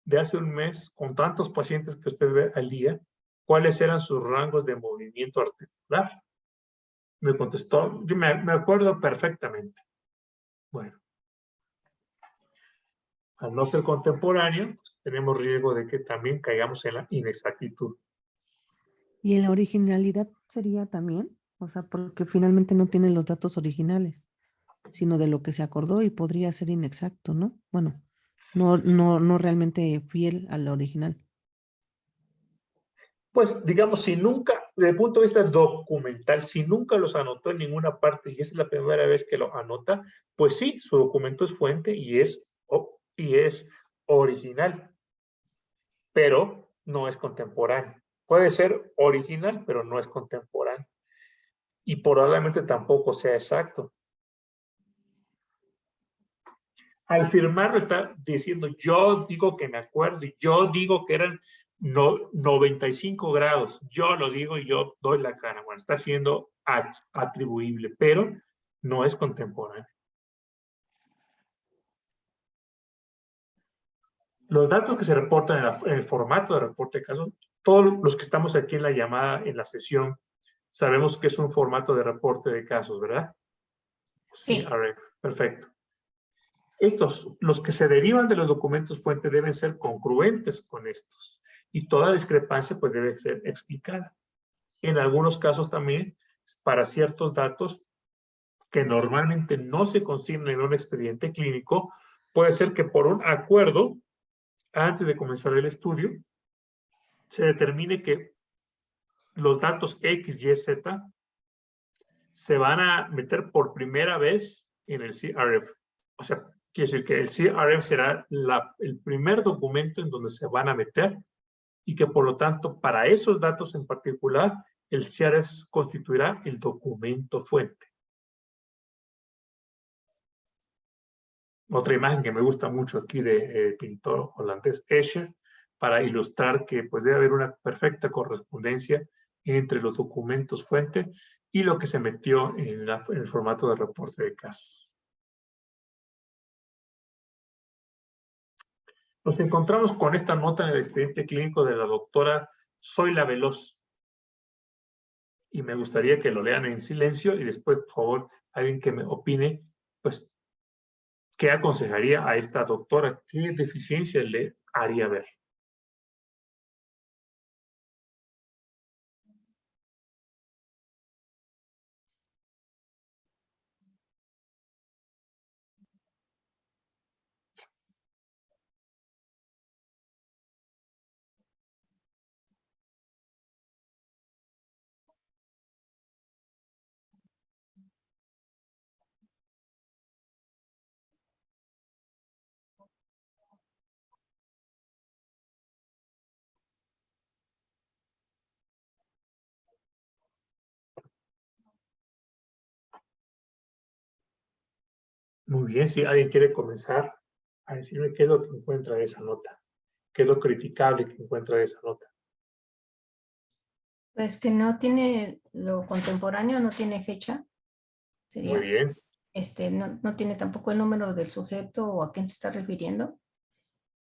de hace un mes, con tantos pacientes que usted ve al día, cuáles eran sus rangos de movimiento articular? Me contestó, yo me acuerdo perfectamente. Bueno, al no ser contemporáneo, pues, tenemos riesgo de que también caigamos en la inexactitud. ¿Y en la originalidad sería también? O sea, porque finalmente no tiene los datos originales, sino de lo que se acordó y podría ser inexacto, ¿no? Bueno, no realmente fiel al original. Pues, digamos, si nunca, desde el punto de vista documental, si nunca los anotó en ninguna parte y esa es la primera vez que lo anota, pues sí, su documento es fuente y es original, pero no es contemporáneo. Puede ser original, pero no es contemporáneo. Y probablemente tampoco sea exacto. Al firmarlo está diciendo, yo digo que me acuerdo y yo digo que eran 95 grados. Yo lo digo y yo doy la cara. Bueno, está siendo atribuible, pero no es contemporáneo. Los datos que se reportan en el formato de reporte de casos, todos los que estamos aquí en la llamada, en la sesión, sabemos que es un formato de reporte de casos, ¿verdad? Sí. CRF, perfecto. Estos, los que se derivan de los documentos fuente deben ser congruentes con estos y toda discrepancia pues debe ser explicada. En algunos casos también, para ciertos datos que normalmente no se consignan en un expediente clínico, puede ser que por un acuerdo, antes de comenzar el estudio, se determine que los datos X, Y, Z se van a meter por primera vez en el CRF. O sea, quiere decir que el CRF será el primer documento en donde se van a meter y que por lo tanto para esos datos en particular el CRF constituirá el documento fuente. Otra imagen que me gusta mucho aquí del pintor holandés Escher para ilustrar que pues debe haber una perfecta correspondencia entre los documentos fuente y lo que se metió en el formato de reporte de casos. Nos encontramos con esta nota en el expediente clínico de la doctora Zoila Veloz. Y me gustaría que lo lean en silencio y después, por favor, alguien que me opine, pues, ¿qué aconsejaría a esta doctora? ¿Qué deficiencia le haría ver? Muy bien, si alguien quiere comenzar a decirme qué es lo que encuentra de esa nota, qué es lo criticable que encuentra de esa nota. Pues que no tiene lo contemporáneo, no tiene fecha. Muy Sería. bien. no tiene tampoco el número del sujeto o a quién se está refiriendo.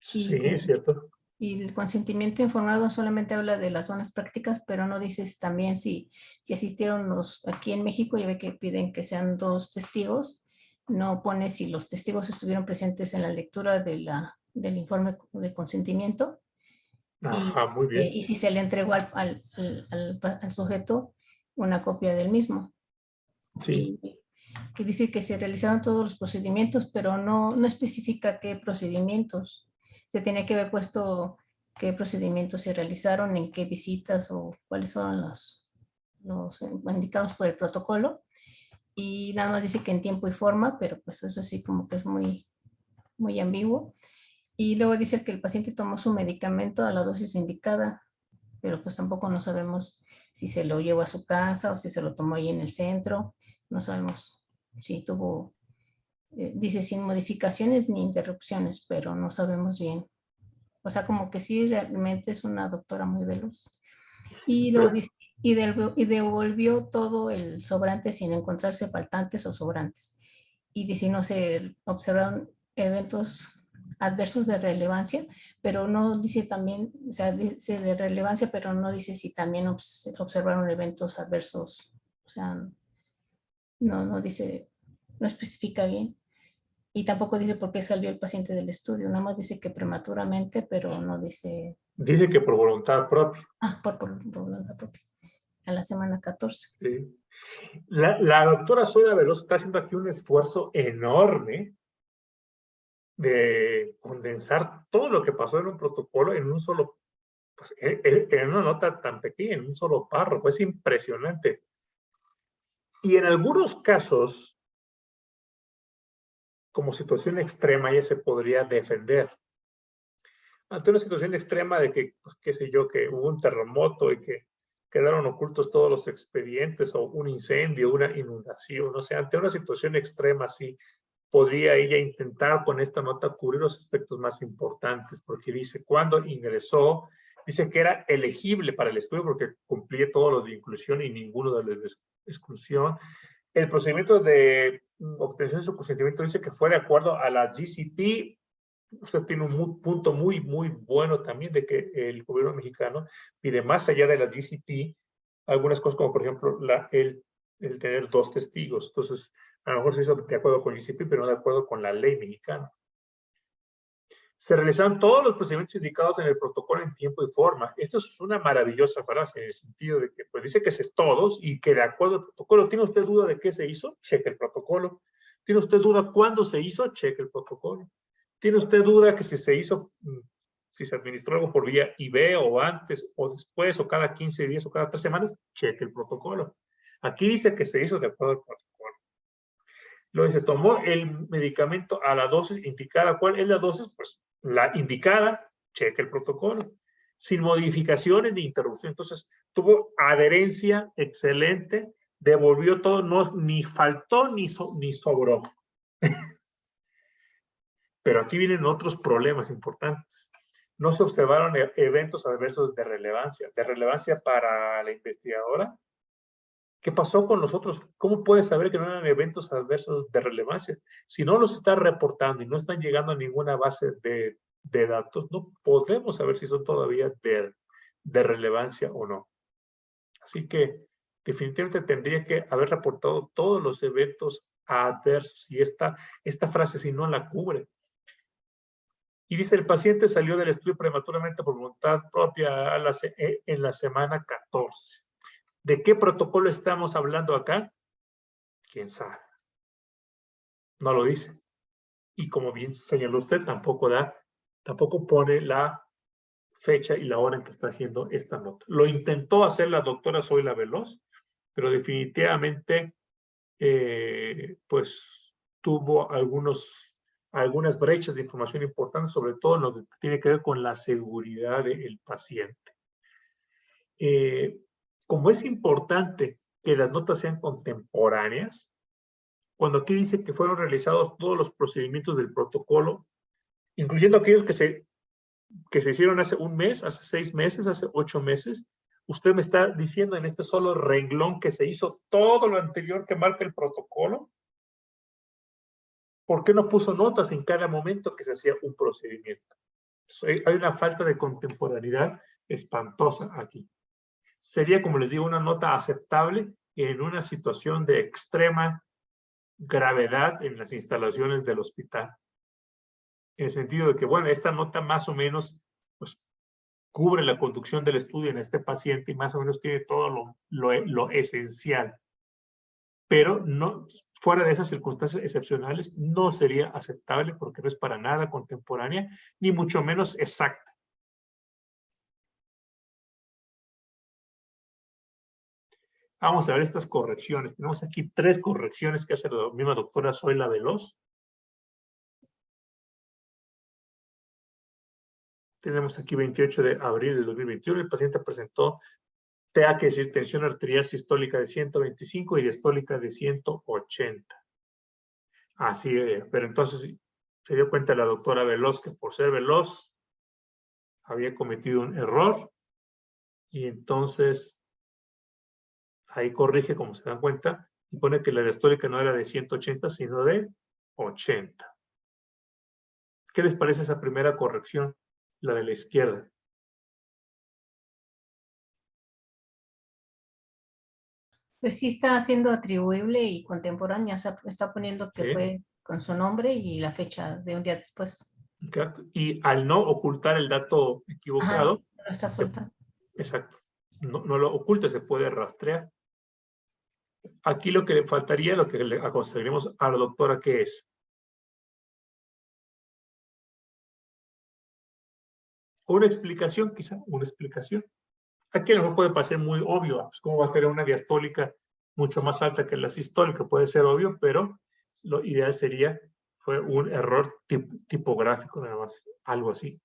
Sí, es cierto. Y el consentimiento informado solamente habla de las buenas prácticas, pero no dices también si asistieron aquí en México, ya ve que piden que sean 2 testigos, no pone si los testigos estuvieron presentes en la lectura del informe de consentimiento Ajá, muy bien. y si se le entregó al sujeto una copia del mismo. Sí. Y que dice que se realizaron todos los procedimientos, pero no especifica qué procedimientos. Se tenía que haber puesto qué procedimientos se realizaron, en qué visitas o cuáles fueron los indicados por el protocolo. Y nada más dice que en tiempo y forma, pero pues eso sí como que es muy, muy ambiguo. Y luego dice que el paciente tomó su medicamento a la dosis indicada, pero pues tampoco no sabemos si se lo llevó a su casa o si se lo tomó ahí en el centro. No sabemos si tuvo, dice sin modificaciones ni interrupciones, pero no sabemos bien. O sea, como que sí, realmente es una doctora muy veloz. Y luego dice, y devolvió todo el sobrante sin encontrarse faltantes o sobrantes. Y dice, no se observaron eventos adversos de relevancia, pero no dice también, o sea, dice de relevancia, pero no dice si también observaron eventos adversos, o sea, no dice, no especifica bien. Y tampoco dice por qué salió el paciente del estudio, nada más dice que prematuramente, pero no dice... Dice que por voluntad propia. Por voluntad propia, a la semana 14. Sí. La doctora Zoila Veloz está haciendo aquí un esfuerzo enorme de condensar todo lo que pasó en un protocolo en un solo, pues, en una nota tan pequeña, en un solo párrafo. Es impresionante. Y en algunos casos, como situación extrema, ella se podría defender. Ante una situación extrema de que, pues, qué sé yo, que hubo un terremoto y que quedaron ocultos todos los expedientes, o un incendio, una inundación, o sea, ante una situación extrema así, podría ella intentar con esta nota cubrir los aspectos más importantes, porque dice, cuando ingresó, dice que era elegible para el estudio porque cumplía todos los de inclusión y ninguno de los de exclusión. El procedimiento de obtención de su consentimiento dice que fue de acuerdo a la GCP. Usted tiene un punto muy, muy bueno también de que el gobierno mexicano pide más allá de la GCP algunas cosas como, por ejemplo, el tener 2 testigos. Entonces, a lo mejor se hizo de acuerdo con el GCP, pero no de acuerdo con la ley mexicana. Se realizaron todos los procedimientos indicados en el protocolo en tiempo y forma. Esto es una maravillosa frase en el sentido de que pues, dice que es todos y que de acuerdo al protocolo. ¿Tiene usted duda de qué se hizo? Cheque el protocolo. ¿Tiene usted duda cuándo se hizo? Cheque el protocolo. ¿Tiene usted duda que si se hizo, si se administró algo por vía IV o antes o después o cada 15 días o cada 3 semanas? Cheque el protocolo. Aquí dice que se hizo de acuerdo al protocolo. Luego se tomó el medicamento a la dosis indicada. ¿Cuál es la dosis? Pues la indicada, cheque el protocolo. Sin modificaciones ni interrupción. Entonces, tuvo adherencia excelente, devolvió todo, no, ni faltó ni sobró. Pero aquí vienen otros problemas importantes. No se observaron eventos adversos de relevancia para la investigadora. ¿Qué pasó con los otros? ¿Cómo puede saber que no eran eventos adversos de relevancia? Si no los está reportando y no están llegando a ninguna base de datos, no podemos saber si son todavía de relevancia o no. Así que definitivamente tendría que haber reportado todos los eventos adversos y esta frase si no la cubre. Y dice, el paciente salió del estudio prematuramente por voluntad propia en la semana 14. ¿De qué protocolo estamos hablando acá? ¿Quién sabe? No lo dice. Y como bien señaló usted, tampoco pone la fecha y la hora en que está haciendo esta nota. Lo intentó hacer la doctora Zoila Veloz, pero definitivamente pues tuvo algunas brechas de información importantes, sobre todo en lo que tiene que ver con la seguridad del paciente. Como es importante que las notas sean contemporáneas, cuando aquí dice que fueron realizados todos los procedimientos del protocolo, incluyendo aquellos que se hicieron hace un mes, hace 6 meses, hace 8 meses, usted me está diciendo en este solo renglón que se hizo todo lo anterior que marca el protocolo. ¿Por qué no puso notas en cada momento que se hacía un procedimiento? Hay una falta de contemporaneidad espantosa aquí. Sería, como les digo, una nota aceptable en una situación de extrema gravedad en las instalaciones del hospital. En el sentido de que, bueno, esta nota más o menos pues, cubre la conducción del estudio en este paciente y más o menos tiene todo lo esencial. Pero no, fuera de esas circunstancias excepcionales no sería aceptable porque no es para nada contemporánea, ni mucho menos exacta. Vamos a ver estas correcciones. Tenemos aquí 3 correcciones que hace la misma doctora Zoila Veloz. Tenemos aquí 28 de abril del 2021. El paciente presentó TA, que es tensión arterial sistólica de 125 y diastólica de 180. Así es, pero entonces se dio cuenta la doctora Veloz que por ser veloz había cometido un error y entonces ahí corrige, como se dan cuenta, y pone que la diastólica no era de 180, sino de 80. ¿Qué les parece esa primera corrección, la de la izquierda? Pues sí está siendo atribuible y contemporánea, o sea, está poniendo que Sí. fue con su nombre y la fecha de un día después. Y al no ocultar el dato equivocado, Ajá, no está ocultando. exacto, no lo oculta, se puede rastrear. Aquí lo que le faltaría, lo que le aconsejaríamos a la doctora, ¿qué es? Una explicación, quizá, una explicación. Aquí a lo mejor puede parecer muy obvio, pues cómo va a tener una diastólica mucho más alta que la sistólica, puede ser obvio, pero lo ideal sería, fue un error tipográfico nada más, algo así.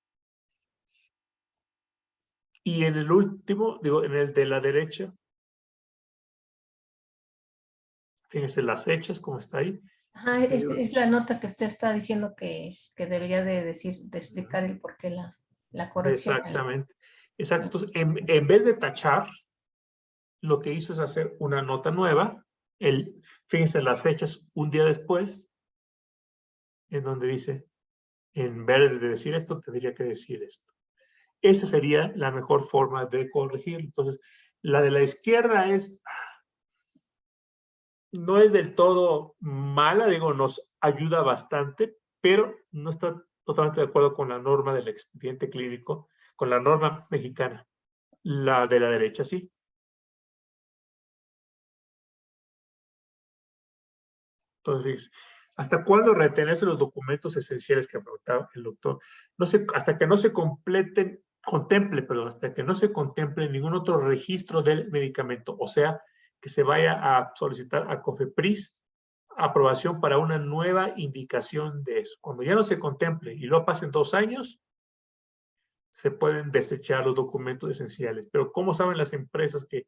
Y en el último, digo, en el de la derecha, fíjense las fechas, como está ahí. Ajá, es la nota que usted está diciendo que debería de decir, de explicar el por qué la corrección. Exactamente. Exacto. Entonces, en vez de tachar, lo que hizo es hacer una nota nueva. Fíjense las fechas un día después, en donde dice, en vez de decir esto, tendría que decir esto. Esa sería la mejor forma de corregir. Entonces, la de la izquierda no es del todo mala, digo, nos ayuda bastante, pero no está totalmente de acuerdo con la norma del expediente clínico, con la norma mexicana. La de la derecha, sí. Entonces, ¿hasta cuándo retenerse los documentos esenciales que preguntaba el doctor? No sé, hasta que no se hasta que no se contemple ningún otro registro del medicamento, o sea, que se vaya a solicitar a COFEPRIS aprobación para una nueva indicación de eso. Cuando ya no se contemple y luego pasen 2 años, se pueden desechar los documentos esenciales. Pero ¿cómo saben las empresas que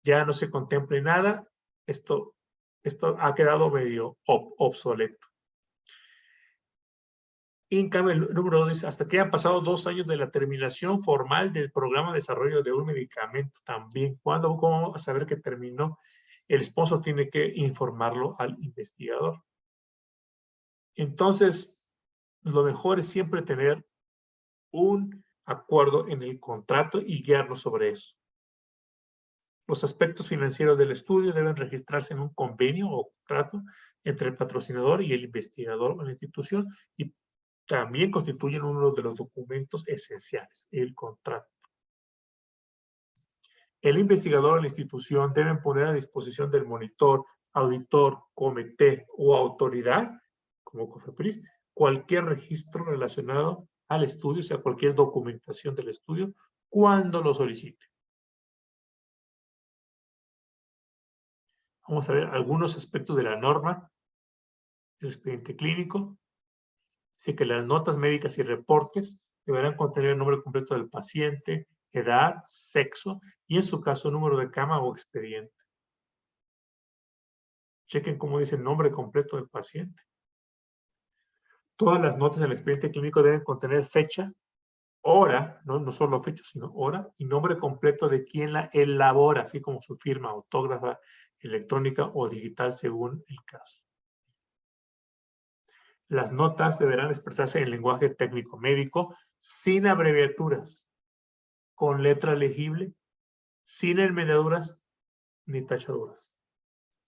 ya no se contemple nada? Esto ha quedado medio obsoleto. Y en cambio, el número 2 dice, hasta que hayan pasado 2 años de la terminación formal del programa de desarrollo de un medicamento también. ¿Cómo vamos a saber que terminó? El sponsor tiene que informarlo al investigador. Entonces, lo mejor es siempre tener un acuerdo en el contrato y guiarnos sobre eso. Los aspectos financieros del estudio deben registrarse en un convenio o contrato entre el patrocinador y el investigador o la institución y también constituyen uno de los documentos esenciales, el contrato. El investigador o la institución deben poner a disposición del monitor, auditor, comité o autoridad, como COFEPRIS, cualquier registro relacionado al estudio, o sea, cualquier documentación del estudio, cuando lo solicite. Vamos a ver algunos aspectos de la norma del expediente clínico. Dice que las notas médicas y reportes deberán contener el nombre completo del paciente, edad, sexo y en su caso número de cama o expediente. Chequen cómo dice el nombre completo del paciente. Todas las notas del expediente clínico deben contener fecha, hora, no solo fecha, sino hora y nombre completo de quien la elabora, así como su firma autógrafa, electrónica o digital según el caso. Las notas deberán expresarse en lenguaje técnico médico, sin abreviaturas, con letra legible, sin enmendaduras ni tachaduras.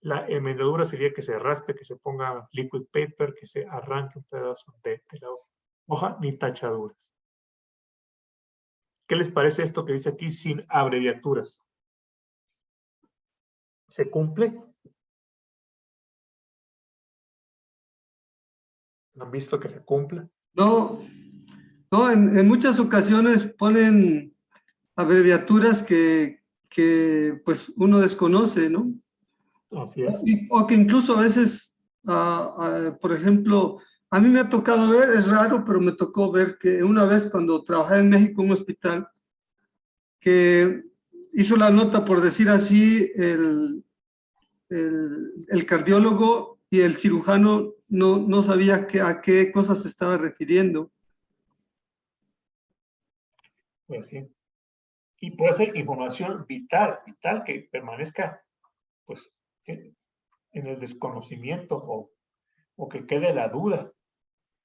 La enmendadura sería que se raspe, que se ponga liquid paper, que se arranque un pedazo de la hoja, ni tachaduras. ¿Qué les parece esto que dice aquí sin abreviaturas? ¿Se cumple? ¿Han visto que se cumpla? No, no, en muchas ocasiones ponen abreviaturas que pues uno desconoce, ¿no? Así es. O que incluso a veces, por ejemplo, a mí me ha tocado ver, es raro, pero me tocó ver que una vez cuando trabajé en México en un hospital, que hizo la nota, por decir así, el cardiólogo y el cirujano no sabía a qué cosas se estaba refiriendo. Pues sí. Y puede ser información vital que permanezca pues en el desconocimiento o que quede la duda.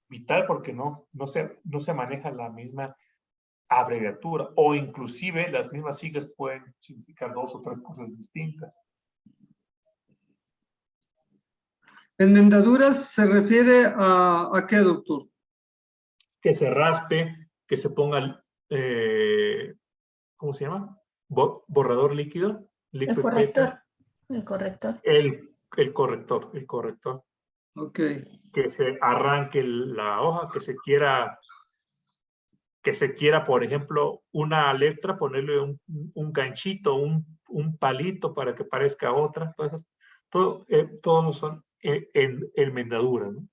Vital porque no se maneja la misma abreviatura o inclusive las mismas siglas pueden significar 2 o 3 cosas distintas. ¿Enmendaduras se refiere a qué, doctor? Que se raspe, que se ponga, ¿cómo se llama? Borrador líquido. El corrector. El corrector. El corrector. Ok. Que se arranque la hoja, que se quiera, por ejemplo, una letra, ponerle un ganchito, un palito para que parezca otra. Todos son enmendaduras, ¿no?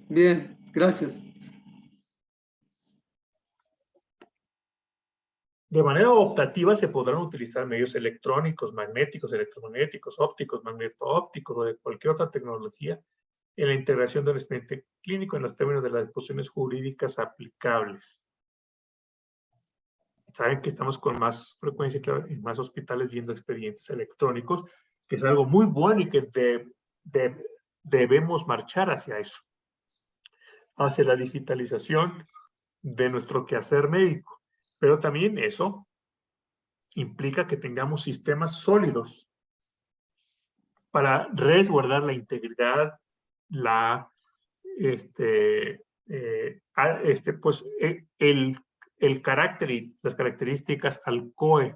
Bien, gracias. De manera optativa se podrán utilizar medios electrónicos, magnéticos, electromagnéticos, ópticos, magneto-ópticos o de cualquier otra tecnología en la integración del expediente clínico en los términos de las disposiciones jurídicas aplicables. Saben que estamos con más frecuencia, claro, en más hospitales viendo expedientes electrónicos, que es algo muy bueno y que debemos marchar hacia eso, hacia la digitalización de nuestro quehacer médico. Pero también eso implica que tengamos sistemas sólidos para resguardar la integridad, el carácter y las características al COE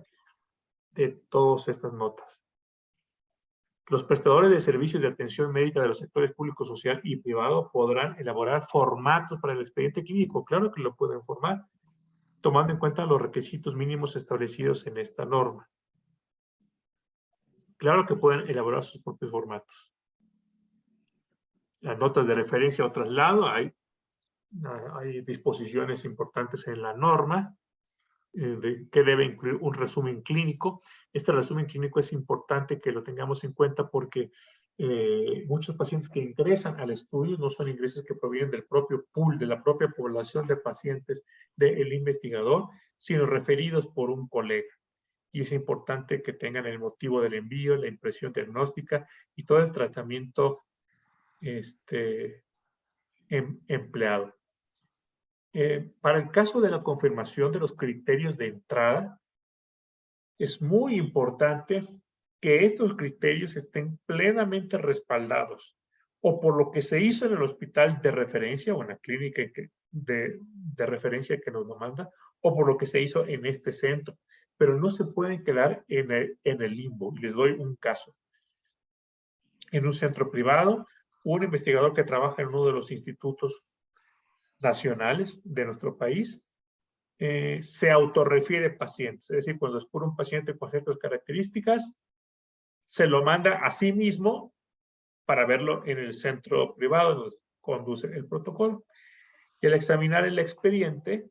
de todas estas notas. Los prestadores de servicios de atención médica de los sectores público, social y privado podrán elaborar formatos para el expediente clínico. Claro que lo pueden formar, tomando en cuenta los requisitos mínimos establecidos en esta norma. Claro que pueden elaborar sus propios formatos. Las notas de referencia o traslado, hay disposiciones importantes en la norma que debe incluir un resumen clínico. Este resumen clínico es importante que lo tengamos en cuenta porque muchos pacientes que ingresan al estudio no son ingresos que provienen del propio pool, de la propia población de pacientes del investigador, sino referidos por un colega. Y es importante que tengan el motivo del envío, la impresión diagnóstica y todo el tratamiento empleado. Para el caso de la confirmación de los criterios de entrada, es muy importante que estos criterios estén plenamente respaldados o por lo que se hizo en el hospital de referencia o en la clínica de referencia que nos lo manda, o por lo que se hizo en este centro, pero no se pueden quedar en el limbo. Les doy un caso. En un centro privado, un investigador que trabaja en uno de los institutos nacionales de nuestro país se autorrefiere pacientes, es decir, cuando es por un paciente con ciertas características, se lo manda a sí mismo para verlo en el centro privado donde conduce el protocolo. Y al examinar el expediente,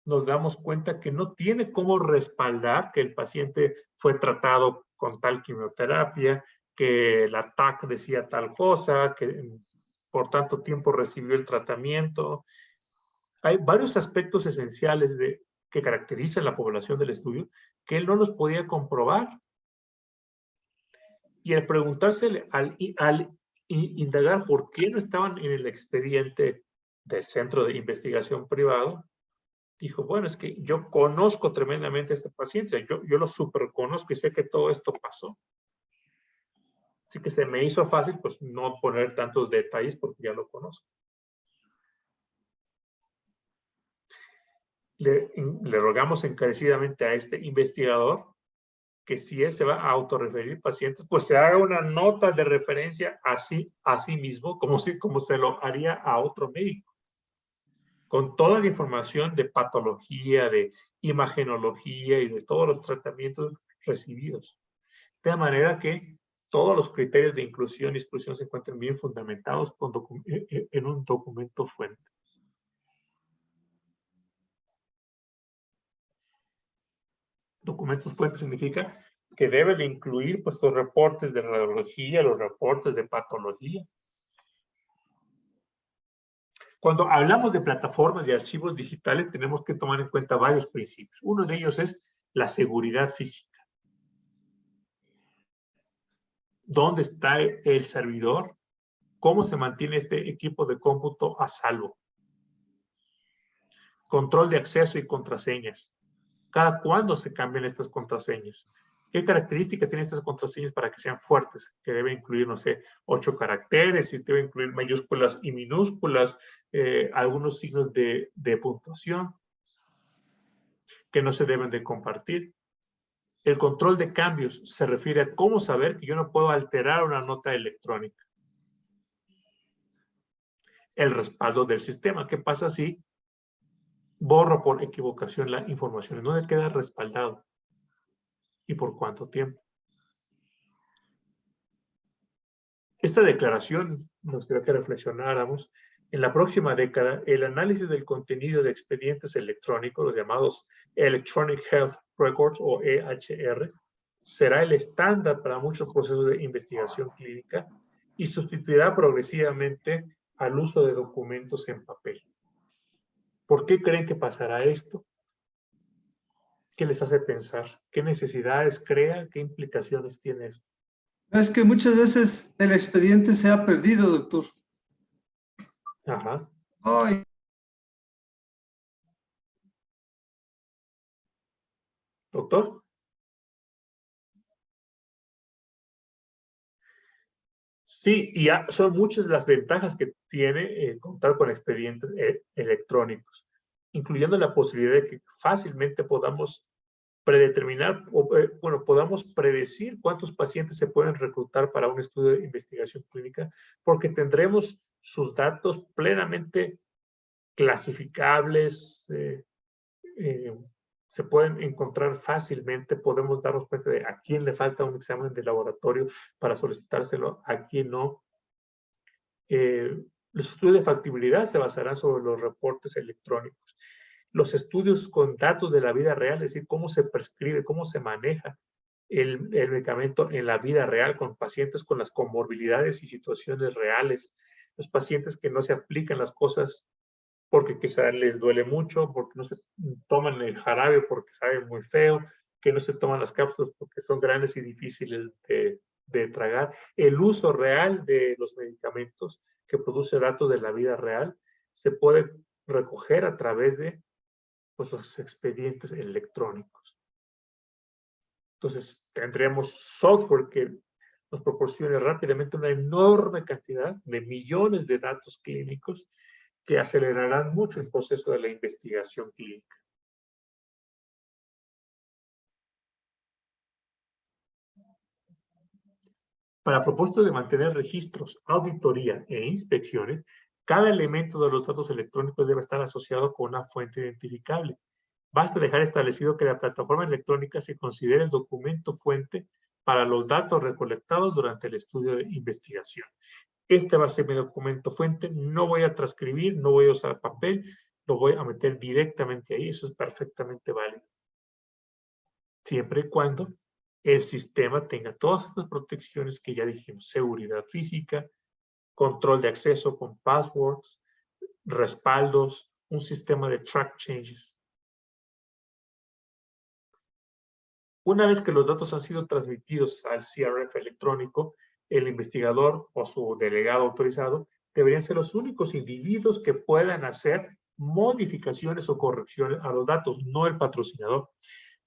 nos damos cuenta que no tiene cómo respaldar que el paciente fue tratado con tal quimioterapia, que la TAC decía tal cosa, que por tanto tiempo recibió el tratamiento. Hay varios aspectos esenciales que caracterizan la población del estudio que él no los podía comprobar. Y al preguntársele al indagar por qué no estaban en el expediente del Centro de Investigación Privado. Dijo, bueno, es que yo conozco tremendamente a este paciente, yo lo super conozco y sé que todo esto pasó. Así que se me hizo fácil, pues, no poner tantos detalles porque ya lo conozco. Le rogamos encarecidamente a este investigador que si él se va a autorreferir pacientes, pues se haga una nota de referencia a sí mismo, como se lo haría a otro médico, con toda la información de patología, de imagenología y de todos los tratamientos recibidos. De manera que todos los criterios de inclusión y exclusión se encuentren bien fundamentados en un documento fuente. Documentos fuentes significa que debe de incluir, pues, los reportes de radiología, los reportes de patología. Cuando hablamos de plataformas y archivos digitales, tenemos que tomar en cuenta varios principios. Uno de ellos es la seguridad física. ¿Dónde está el servidor? ¿Cómo se mantiene este equipo de cómputo a salvo? Control de acceso y contraseñas. ¿Cada cuándo se cambian estas contraseñas? ¿Qué características tienen estas contraseñas para que sean fuertes? Que debe incluir, no sé, 8 caracteres, y debe incluir mayúsculas y minúsculas, algunos signos de puntuación que no se deben de compartir. El control de cambios se refiere a cómo saber que yo no puedo alterar una nota electrónica. El respaldo del sistema. ¿Qué pasa si borro por equivocación la información? ¿Dónde queda respaldado? ¿Y por cuánto tiempo? Esta declaración nos gustaría que reflexionáramos. En la próxima década, el análisis del contenido de expedientes electrónicos, los llamados Electronic Health Records o EHR, será el estándar para muchos procesos de investigación clínica y sustituirá progresivamente al uso de documentos en papel. ¿Por qué creen que pasará esto? ¿Qué les hace pensar? ¿Qué necesidades crea? ¿Qué implicaciones tiene esto? Es que muchas veces el expediente se ha perdido, doctor. Ajá. Ay, ¿Doctor? Sí, y son muchas las ventajas que tiene contar con expedientes electrónicos, incluyendo la posibilidad de que fácilmente podamos predeterminar, podamos predecir cuántos pacientes se pueden reclutar para un estudio de investigación clínica, porque tendremos sus datos plenamente clasificables, se pueden encontrar fácilmente, podemos darnos cuenta de a quién le falta un examen de laboratorio para solicitárselo, a quién no. Los estudios de factibilidad se basarán sobre los reportes electrónicos. Los estudios con datos de la vida real, es decir, cómo se prescribe, cómo se maneja el medicamento en la vida real con pacientes con las comorbilidades y situaciones reales, los pacientes que no se aplican las cosas porque quizá les duele mucho, porque no se toman el jarabe porque sabe muy feo, que no se toman las cápsulas porque son grandes y difíciles de tragar. El uso real de los medicamentos que produce datos de la vida real se puede recoger a través de, pues, los expedientes electrónicos. Entonces, tendremos software que nos proporcione rápidamente una enorme cantidad de millones de datos clínicos que acelerarán mucho el proceso de la investigación clínica. Para propósito de mantener registros, auditoría e inspecciones, cada elemento de los datos electrónicos debe estar asociado con una fuente identificable. Basta dejar establecido que la plataforma electrónica se considere el documento fuente para los datos recolectados durante el estudio de investigación. Este va a ser mi documento fuente, no voy a transcribir, no voy a usar papel, lo voy a meter directamente ahí, eso es perfectamente válido. Siempre y cuando el sistema tenga todas estas protecciones que ya dijimos, seguridad física, control de acceso con passwords, respaldos, un sistema de track changes. Una vez que los datos han sido transmitidos al CRF electrónico, el investigador o su delegado autorizado deberían ser los únicos individuos que puedan hacer modificaciones o correcciones a los datos, no el patrocinador.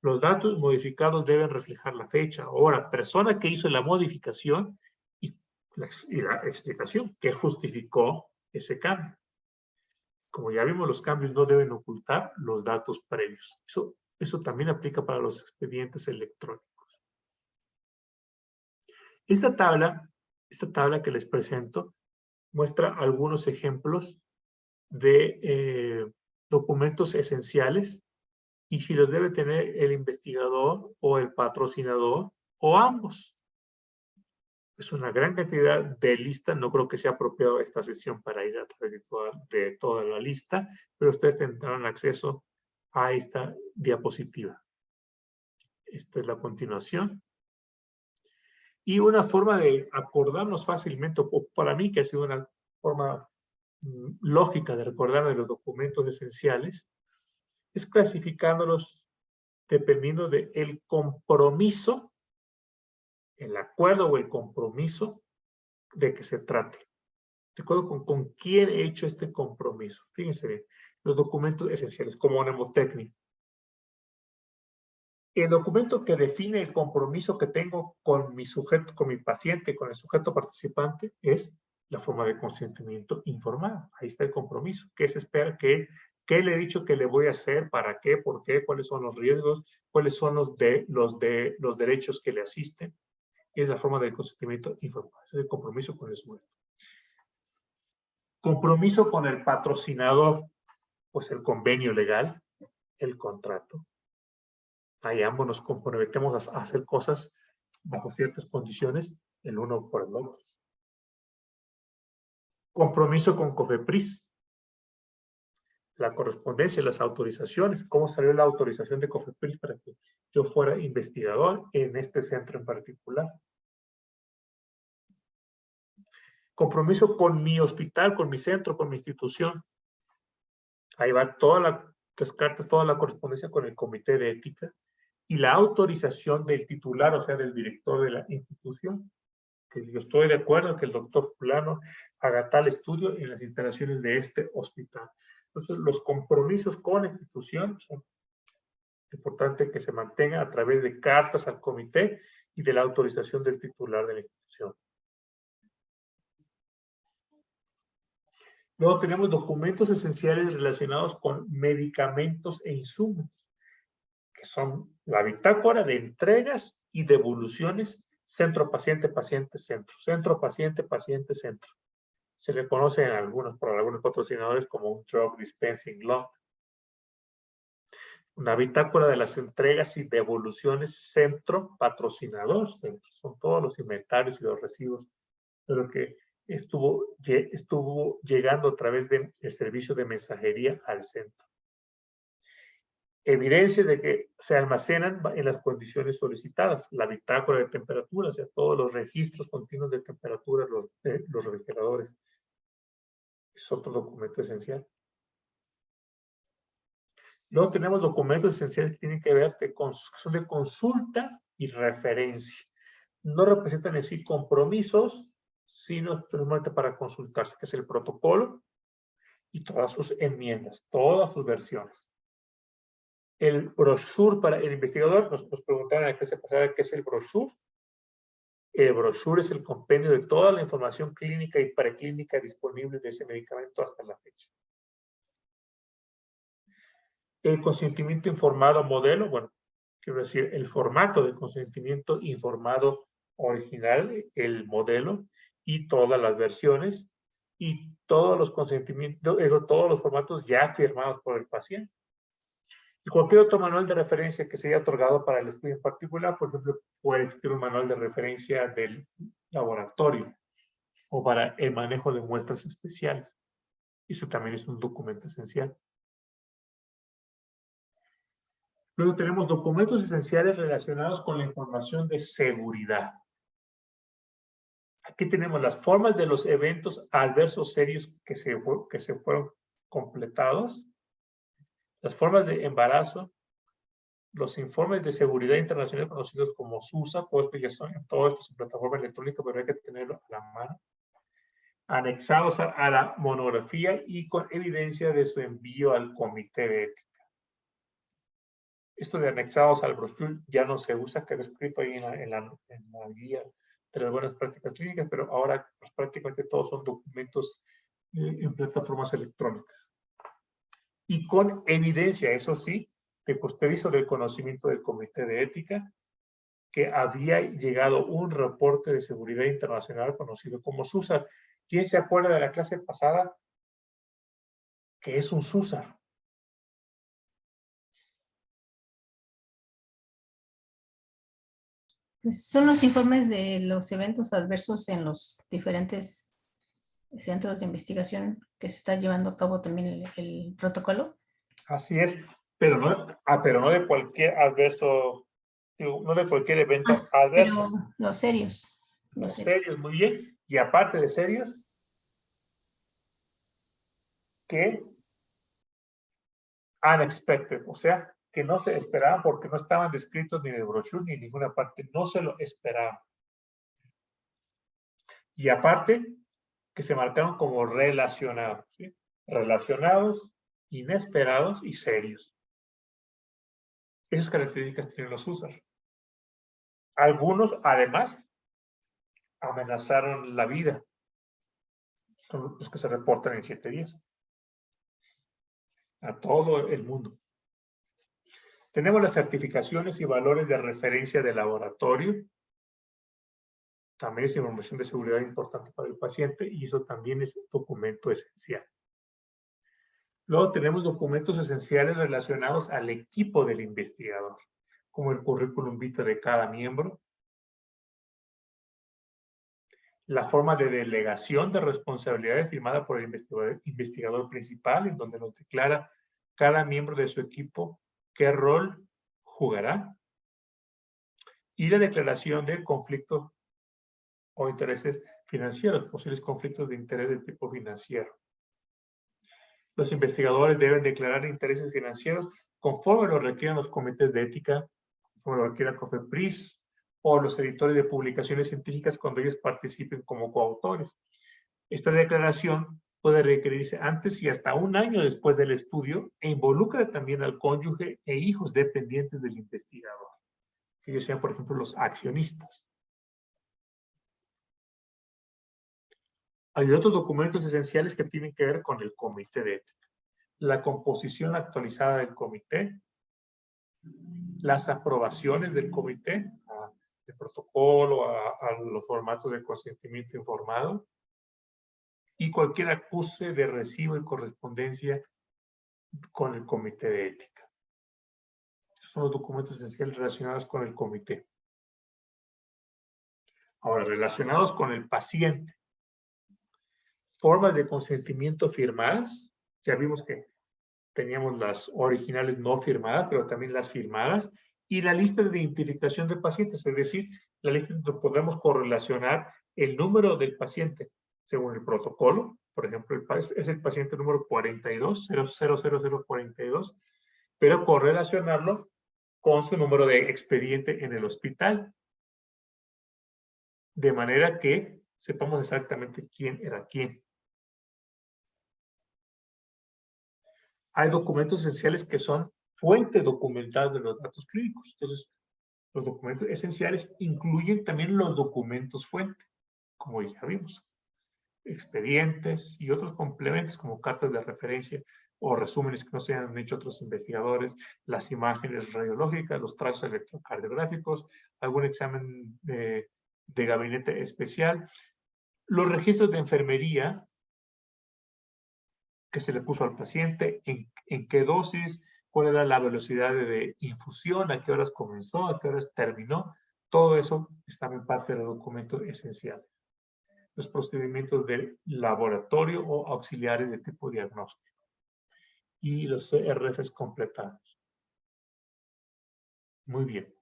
Los datos modificados deben reflejar la fecha, hora, persona que hizo la modificación y la explicación que justificó ese cambio. Como ya vimos, los cambios no deben ocultar los datos previos. Eso también aplica para los expedientes electrónicos. Esta tabla que les presento muestra algunos ejemplos de documentos esenciales y si los debe tener el investigador o el patrocinador o ambos. Es una gran cantidad de lista, no creo que sea apropiado esta sesión para ir a través de toda la lista, pero ustedes tendrán acceso a esta diapositiva. Esta es la continuación. Y una forma de acordarnos fácilmente, o para mí que ha sido una forma lógica de recordarme los documentos esenciales, es clasificándolos dependiendo del compromiso, el acuerdo o el compromiso de que se trate. De acuerdo con quién he hecho este compromiso. Fíjense bien, los documentos esenciales como mnemotécnica. El documento que define el compromiso que tengo con mi sujeto, con mi paciente, con el sujeto participante, es la forma de consentimiento informado. Ahí está el compromiso. ¿Qué se espera? ¿Qué le he dicho que le voy a hacer? ¿Para qué? ¿Por qué? ¿Cuáles son los riesgos? ¿Cuáles son los derechos que le asisten? Es la forma de consentimiento informado. Ese es el compromiso con el sujeto. Compromiso con el patrocinador, pues el convenio legal, el contrato. Ahí ambos nos comprometemos a hacer cosas bajo ciertas condiciones, el uno por el otro. Compromiso con COFEPRIS. La correspondencia, las autorizaciones. ¿Cómo salió la autorización de COFEPRIS para que yo fuera investigador en este centro en particular? Compromiso con mi hospital, con mi centro, con mi institución. Ahí va todas las cartas, toda la correspondencia con el comité de ética y la autorización del titular, o sea, del director de la institución. Que yo estoy de acuerdo que el doctor fulano haga tal estudio en las instalaciones de este hospital. Entonces, los compromisos con la institución son importantes que se mantengan a través de cartas al comité y de la autorización del titular de la institución. Luego tenemos documentos esenciales relacionados con medicamentos e insumos, que son la bitácora de entregas y devoluciones, centro paciente, paciente, centro. Centro paciente, paciente, centro. Se le conoce por algunos patrocinadores como un Drug Dispensing Log. Una bitácora de las entregas y devoluciones centro patrocinador. Centro. Son todos los inventarios y los recibos de lo que estuvo llegando a través del servicio de mensajería al centro. Evidencia de que se almacenan en las condiciones solicitadas. La bitácora de temperatura, o sea, todos los registros continuos de temperaturas, los refrigeradores. Es otro documento esencial. Luego tenemos documentos esenciales que tienen que ver son de consulta y referencia. No representan en sí compromisos, sino simplemente para consultarse, que es el protocolo y todas sus enmiendas, todas sus versiones. El brochure para el investigador, nos preguntaron en la clase pasada qué es el brochure. El brochure es el compendio de toda la información clínica y preclínica disponible de ese medicamento hasta la fecha. El consentimiento informado modelo, bueno, quiero decir, el formato de consentimiento informado original, el modelo, y todas las versiones, y todos los consentimientos, todos los formatos ya firmados por el paciente. Y cualquier otro manual de referencia que se haya otorgado para el estudio en particular, por ejemplo, puede existir un manual de referencia del laboratorio o para el manejo de muestras especiales. Eso también es un documento esencial. Luego tenemos documentos esenciales relacionados con la información de seguridad. Aquí tenemos las formas de los eventos adversos serios que se fueron completados, las formas de embarazo, los informes de seguridad internacional conocidos como SUSA, pues ya son todo esto en plataforma electrónica, pero hay que tenerlo a la mano, anexados a la monografía y con evidencia de su envío al comité de ética. Esto de anexados al brochure ya no se usa, quedó escrito ahí en la guía de las buenas prácticas clínicas, pero ahora pues, prácticamente todos son documentos en plataformas electrónicas. Y con evidencia, eso sí, de que usted hizo del conocimiento del comité de ética, que había llegado un reporte de seguridad internacional conocido como SUSAR. ¿Quién se acuerda de la clase pasada? ¿Qué es un SUSAR? Pues son los informes de los eventos adversos en los diferentes centros de investigación que se está llevando a cabo también el protocolo. Así es, pero no de cualquier adverso, no de cualquier evento adverso. Pero los serios. Los serios, muy bien. Y aparte de serios, que unexpected, o sea, que no se esperaban porque no estaban descritos ni en el brochure ni en ninguna parte, no se lo esperaban. Y aparte, que se marcaron como relacionados, ¿sí? Relacionados, inesperados y serios. Esas características tienen los USAR. Algunos, además, amenazaron la vida. Son los que se reportan en 7 días. A todo el mundo. Tenemos las certificaciones y valores de referencia de laboratorio. También es información de seguridad importante para el paciente y eso también es un documento esencial. Luego tenemos documentos esenciales relacionados al equipo del investigador, como el currículum vitae de cada miembro, la forma de delegación de responsabilidades firmada por el investigador principal, en donde nos declara cada miembro de su equipo qué rol jugará, y la declaración de conflicto o intereses financieros, posibles conflictos de interés de tipo financiero. Los investigadores deben declarar intereses financieros conforme lo requieran los comités de ética, conforme lo requiera COFEPRIS o los editores de publicaciones científicas cuando ellos participen como coautores. Esta declaración puede requerirse antes y hasta un año después del estudio e involucra también al cónyuge e hijos dependientes del investigador, que ellos sean, por ejemplo, los accionistas. Hay otros documentos esenciales que tienen que ver con el comité de ética. La composición actualizada del comité, las aprobaciones del comité, el protocolo, a los formatos de consentimiento informado y cualquier acuse de recibo y correspondencia con el comité de ética. Estos son los documentos esenciales relacionados con el comité. Ahora, relacionados con el paciente. Formas de consentimiento firmadas. Ya vimos que teníamos las originales no firmadas, pero también las firmadas. Y la lista de identificación de pacientes, es decir, la lista donde podemos correlacionar el número del paciente según el protocolo. Por ejemplo, es el paciente número 42, 000042, pero correlacionarlo con su número de expediente en el hospital. De manera que sepamos exactamente quién era quién. Hay documentos esenciales que son fuente documental de los datos clínicos. Entonces, los documentos esenciales incluyen también los documentos fuente, como ya vimos. Expedientes y otros complementos como cartas de referencia o resúmenes que no se han hecho otros investigadores, las imágenes radiológicas, los trazos electrocardiográficos, algún examen de gabinete especial, los registros de enfermería que se le puso al paciente, en qué dosis, cuál era la velocidad de infusión, a qué horas comenzó, a qué horas terminó. Todo eso está en parte del documento esencial. Los procedimientos del laboratorio o auxiliares de tipo diagnóstico. Y los CRFs completados. Muy bien.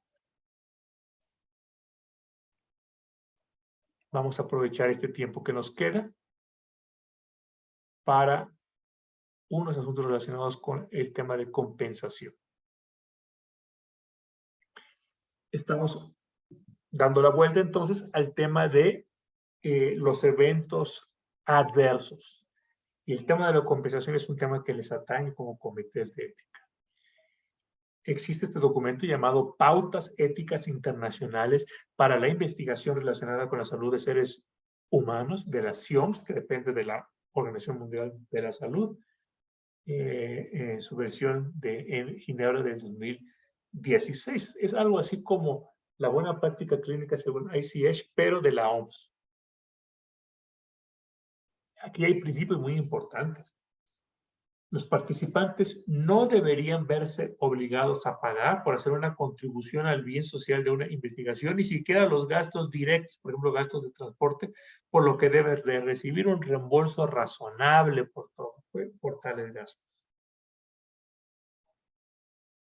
Vamos a aprovechar este tiempo que nos queda para unos asuntos relacionados con el tema de compensación. estamos dando la vuelta entonces al tema de los eventos adversos. Y el tema de la compensación es un tema que les atañe como comités de ética. Existe este documento llamado Pautas Éticas Internacionales para la Investigación relacionada con la salud de seres humanos, de la CIOMS, que depende de la Organización Mundial de la Salud, su versión en Ginebra del 2016. Es algo así como la buena práctica clínica según ICH, pero de la OMS. Aquí hay principios muy importantes. Los participantes no deberían verse obligados a pagar por hacer una contribución al bien social de una investigación, ni siquiera los gastos directos, por ejemplo, gastos de transporte, por lo que deben de recibir un reembolso razonable por tales gastos.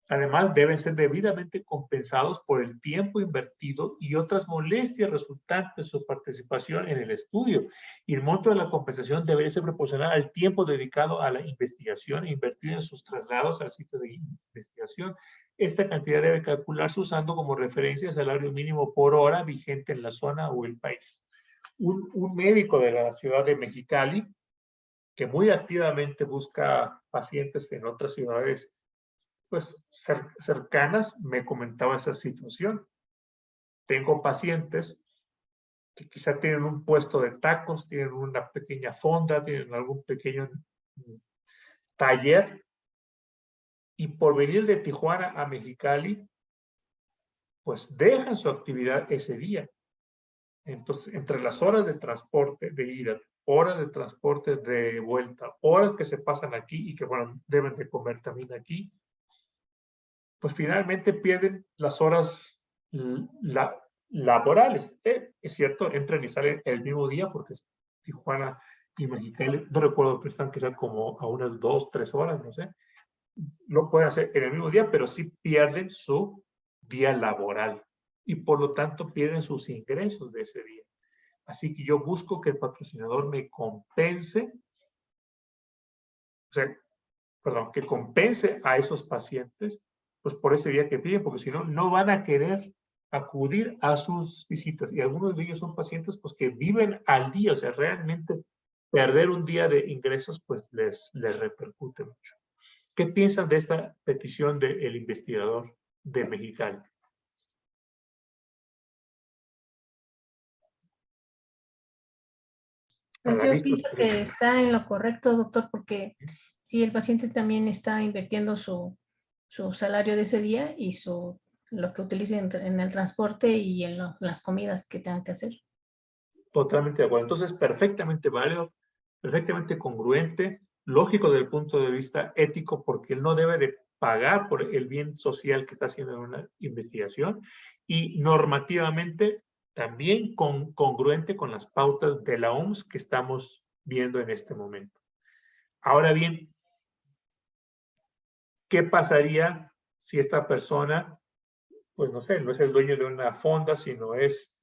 Además, deben ser debidamente compensados por el tiempo invertido y otras molestias resultantes de su participación en el estudio. Y el monto de la compensación debería ser proporcional al tiempo dedicado a la investigación e invertido en sus traslados al sitio de investigación. Esta cantidad debe calcularse usando como referencia el salario mínimo por hora vigente en la zona o el país. Un médico de la ciudad de Mexicali, que muy activamente busca pacientes en otras ciudades pues cercanas, me comentaba esa situación. Tengo pacientes que quizá tienen un puesto de tacos, tienen una pequeña fonda, tienen algún pequeño taller, y por venir de Tijuana a Mexicali, pues dejan su actividad ese día. Entonces, entre las horas de transporte de ida, horas de transporte de vuelta, horas que se pasan aquí y que, bueno, deben de comer también aquí, pues finalmente pierden las horas laborales. Es cierto, entran y salen el mismo día porque Tijuana y Mexicali, no recuerdo, pero están quizás como a unas 2, 3 horas, no sé. Lo pueden hacer en el mismo día, pero sí pierden su día laboral y por lo tanto pierden sus ingresos de ese día. Así que yo busco que el patrocinador me compense, o sea, perdón, que compense a esos pacientes pues por ese día que piden, porque si no, no van a querer acudir a sus visitas. Y algunos de ellos son pacientes pues que viven al día, o sea, realmente perder un día de ingresos pues les repercute mucho. ¿Qué piensan de esta petición del investigador de Mexicali? Pues yo pienso que está en lo correcto, doctor, porque si el paciente también está invirtiendo su salario de ese día y lo que utilice en el transporte y en las comidas que tengan que hacer. Totalmente de acuerdo. Entonces, perfectamente válido, perfectamente congruente, lógico desde el punto de vista ético, porque él no debe de pagar por el bien social que está haciendo en una investigación, y normativamente también congruente con las pautas de la OMS que estamos viendo en este momento. Ahora bien, ¿qué pasaría si esta persona, pues no sé, no es el dueño de una fonda, sino es,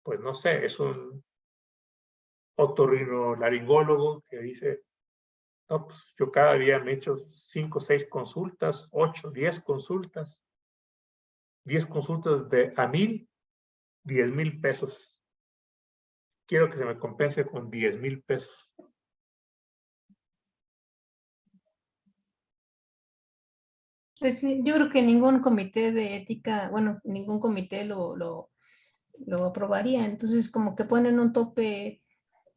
pues no sé, es un otorrinolaringólogo que dice, no, pues yo cada día me echo 5, 6 consultas, 8, 10 consultas, 10 consultas de a 10,000 pesos. Quiero que se me compense con 10,000 pesos. Pues sí, yo creo que ningún comité de ética, bueno, ningún comité lo aprobaría. Entonces, como que ponen un tope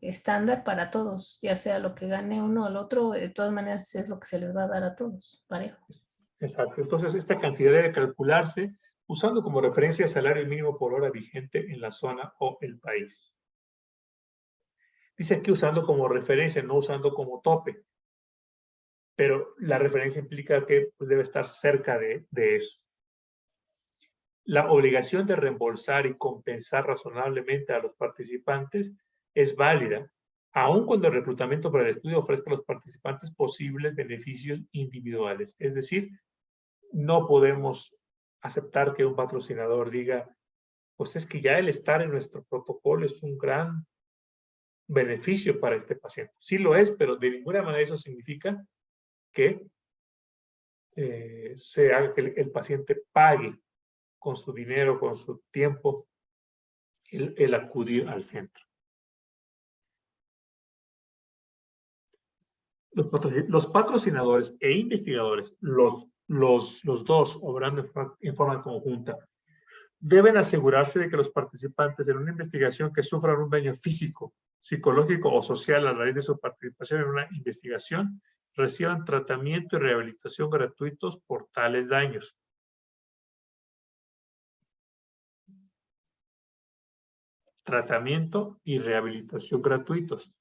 estándar para todos, ya sea lo que gane uno o el otro, de todas maneras es lo que se les va a dar a todos, parejo. Exacto. Entonces, esta cantidad debe calcularse usando como referencia el salario mínimo por hora vigente en la zona o el país. Dice aquí usando como referencia, no usando como tope, pero la referencia implica que pues, debe estar cerca de eso. La obligación de reembolsar y compensar razonablemente a los participantes es válida, aun cuando el reclutamiento para el estudio ofrezca a los participantes posibles beneficios individuales. Es decir, no podemos aceptar que un patrocinador diga, pues es que ya el estar en nuestro protocolo es un gran beneficio para este paciente. Sí lo es, pero de ninguna manera eso significa que se haga que el paciente pague con su dinero, con su tiempo, el acudir al centro. Los patrocinadores e investigadores, los dos obrando en forma conjunta, deben asegurarse de que los participantes en una investigación que sufran un daño físico, psicológico o social a raíz de su participación en una investigación reciban tratamiento y rehabilitación gratuitos por tales daños. Tratamiento y rehabilitación gratuitos.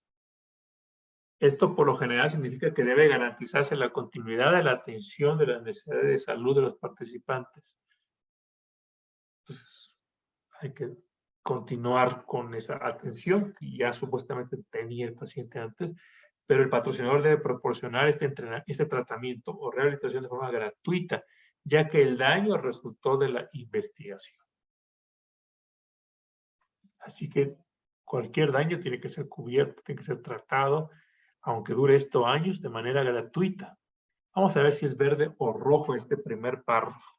Esto por lo general significa que debe garantizarse la continuidad de la atención de las necesidades de salud de los participantes. Entonces, hay que continuar con esa atención que ya supuestamente tenía el paciente antes, pero el patrocinador debe proporcionar este tratamiento o rehabilitación de forma gratuita, ya que el daño resultó de la investigación. Así que cualquier daño tiene que ser cubierto, tiene que ser tratado, aunque dure esto años, de manera gratuita. Vamos a ver si es verde o rojo este primer párrafo.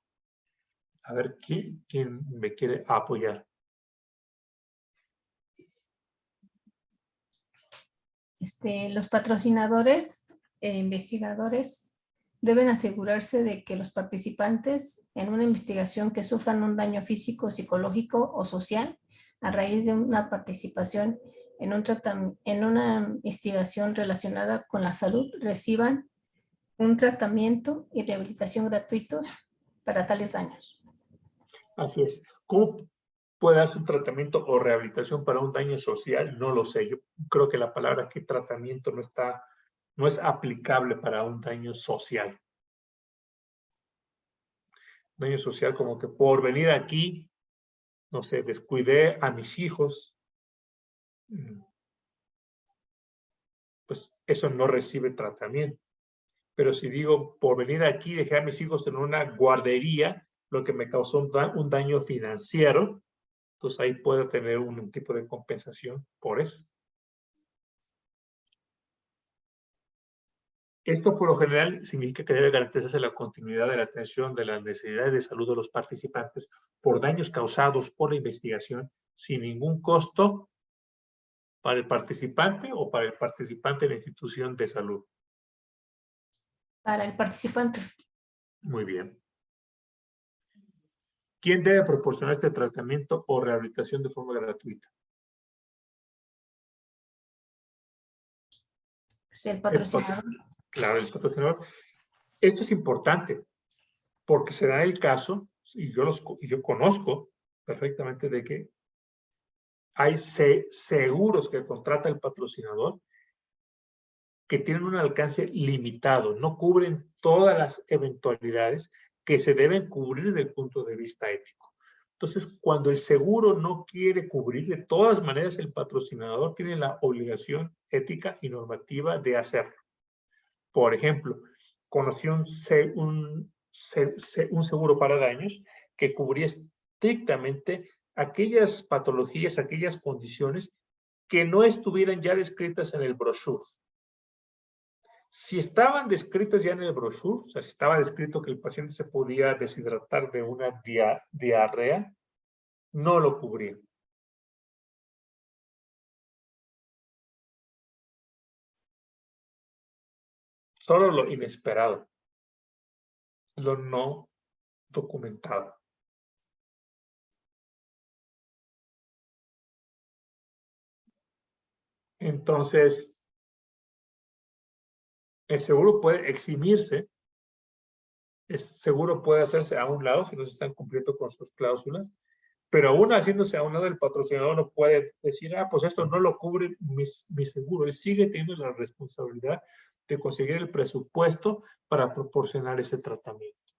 A ver quién me quiere apoyar. Los patrocinadores e investigadores deben asegurarse de que los participantes en una investigación que sufran un daño físico, psicológico o social a raíz de una participación en una investigación relacionada con la salud reciban un tratamiento y rehabilitación gratuitos para tales daños. Así es. ¿Cómo puede darse un tratamiento o rehabilitación para un daño social? No lo sé. Yo creo que la palabra aquí tratamiento no es aplicable para un daño social. Daño social como que por venir aquí, no sé, descuidé a mis hijos, pues eso no recibe tratamiento. Pero si digo, por venir aquí, dejé a mis hijos en una guardería, lo que me causó un daño financiero, entonces ahí puedo tener un tipo de compensación por eso. Esto por lo general significa que debe garantizarse la continuidad de la atención de las necesidades de salud de los participantes por daños causados por la investigación sin ningún costo para el participante o para el participante de la institución de salud. Para el participante. Muy bien. ¿Quién debe proporcionar este tratamiento o rehabilitación de forma gratuita? Pues el patrocinador. Claro, el patrocinador. Esto es importante porque se da el caso, y yo conozco perfectamente de que hay seguros que contrata el patrocinador que tienen un alcance limitado, no cubren todas las eventualidades que se deben cubrir desde el punto de vista ético. Entonces, cuando el seguro no quiere cubrir, de todas maneras el patrocinador tiene la obligación ética y normativa de hacerlo. Por ejemplo, conocí un seguro para daños que cubría estrictamente aquellas patologías, aquellas condiciones que no estuvieran ya descritas en el brochure. Si estaban descritas ya en el brochure, o sea, si estaba descrito que el paciente se podía deshidratar de una diarrea, no lo cubría. Solo lo inesperado, lo no documentado. Entonces, el seguro puede eximirse, el seguro puede hacerse a un lado si no se están cumpliendo con sus cláusulas, pero aún haciéndose a un lado, el patrocinador no puede decir, pues esto no lo cubre mi seguro. Él sigue teniendo la responsabilidad de conseguir el presupuesto para proporcionar ese tratamiento.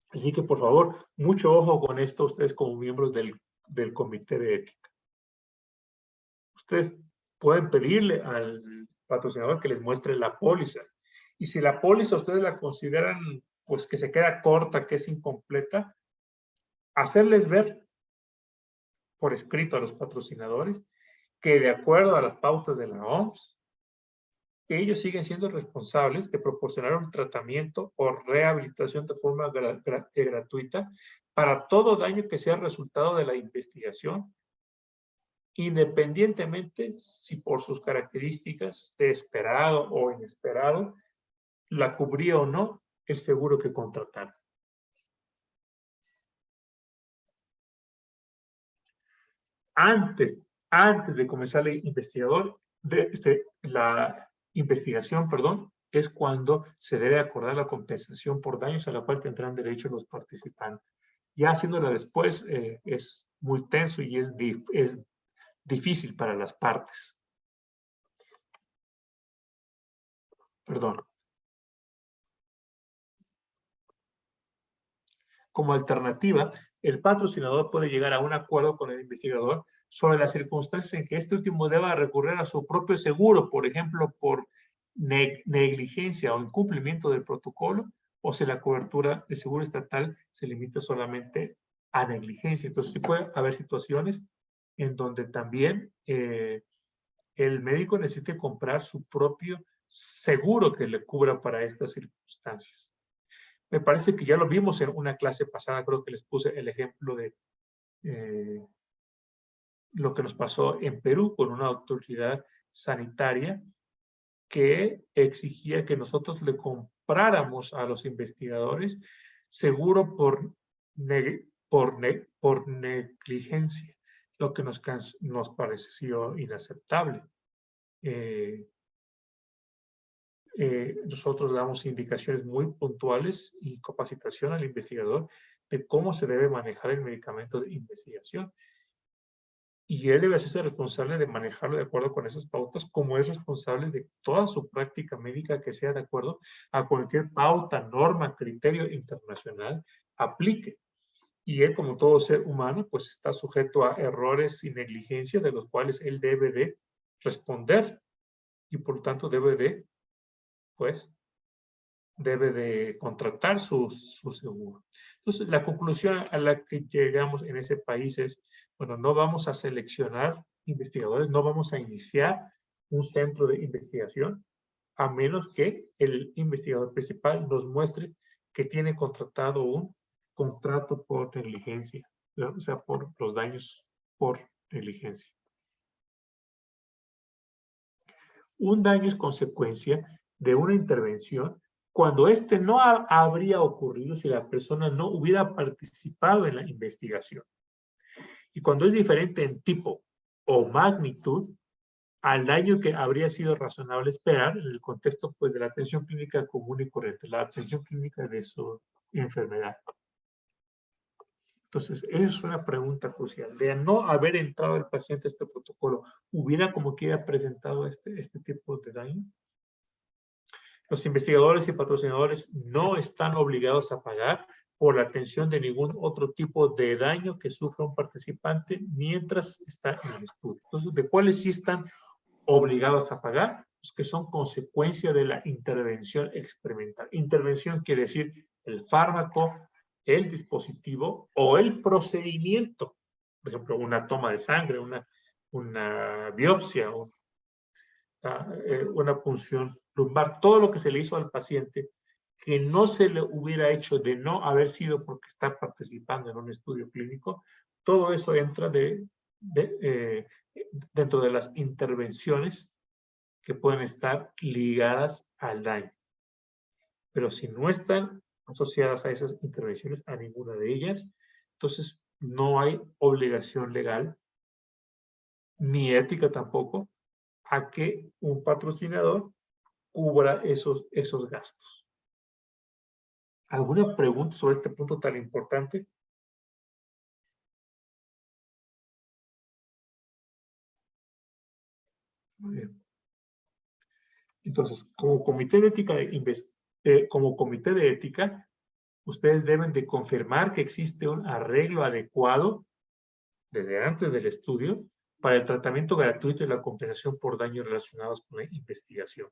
Así que, por favor, mucho ojo con esto ustedes como miembros del comité de ética. Ustedes pueden pedirle al patrocinador que les muestre la póliza. Y si la póliza ustedes la consideran pues que se queda corta, que es incompleta, hacerles ver por escrito a los patrocinadores que de acuerdo a las pautas de la OMS, ellos siguen siendo responsables de proporcionar un tratamiento o rehabilitación de forma gratuita para todo daño que sea resultado de la investigación, independientemente si por sus características de esperado o inesperado la cubría o no el seguro que contrataron. Antes de comenzar la investigación, perdón, es cuando se debe acordar la compensación por daños a la cual tendrán derecho los participantes. Ya haciéndola después es muy tenso y es difícil para las partes. Perdón. Como alternativa, el patrocinador puede llegar a un acuerdo con el investigador sobre las circunstancias en que este último deba recurrir a su propio seguro, por ejemplo, por negligencia o incumplimiento del protocolo, o si la cobertura de seguro estatal se limita solamente a negligencia. Entonces, sí puede haber situaciones en donde también el médico necesite comprar su propio seguro que le cubra para estas circunstancias. Me parece que ya lo vimos en una clase pasada, creo que les puse el ejemplo de lo que nos pasó en Perú con una autoridad sanitaria que exigía que nosotros le compráramos a los investigadores seguro por negligencia, lo que nos pareció inaceptable. Nosotros damos indicaciones muy puntuales y capacitación al investigador de cómo se debe manejar el medicamento de investigación. Y él debe hacerse responsable de manejarlo de acuerdo con esas pautas, como es responsable de toda su práctica médica que sea de acuerdo a cualquier pauta, norma, criterio internacional aplique. Y él, como todo ser humano, pues está sujeto a errores y negligencias de los cuales él debe de responder y por lo tanto debe de contratar su seguro. Entonces, la conclusión a la que llegamos en ese país es, bueno, no vamos a seleccionar investigadores, no vamos a iniciar un centro de investigación, a menos que el investigador principal nos muestre que tiene contratado un contrato por negligencia, ¿no? O sea, por los daños por negligencia. Un daño es consecuencia de una intervención cuando este no habría ocurrido si la persona no hubiera participado en la investigación. Y cuando es diferente en tipo o magnitud al daño que habría sido razonable esperar en el contexto pues, de la atención clínica común y corriente, la atención clínica de su enfermedad. Entonces, esa es una pregunta crucial. De no haber entrado el paciente a este protocolo, ¿hubiera como quiera presentado este tipo de daño? Los investigadores y patrocinadores no están obligados a pagar por la atención de ningún otro tipo de daño que sufra un participante mientras está en el estudio. Entonces, ¿de cuáles sí están obligados a pagar? Los que son consecuencia de la intervención experimental. Intervención quiere decir el fármaco, el dispositivo o el procedimiento. Por ejemplo, una toma de sangre, una biopsia, una punción lumbar, todo lo que se le hizo al paciente que no se le hubiera hecho de no haber sido porque está participando en un estudio clínico, todo eso entra dentro de las intervenciones que pueden estar ligadas al daño. Pero si no están asociadas a esas intervenciones, a ninguna de ellas, entonces no hay obligación legal, ni ética tampoco, a que un patrocinador cubra esos gastos. ¿Alguna pregunta sobre este punto tan importante? Muy bien. Entonces, como comité de ética, ustedes deben de confirmar que existe un arreglo adecuado desde antes del estudio para el tratamiento gratuito y la compensación por daños relacionados con la investigación.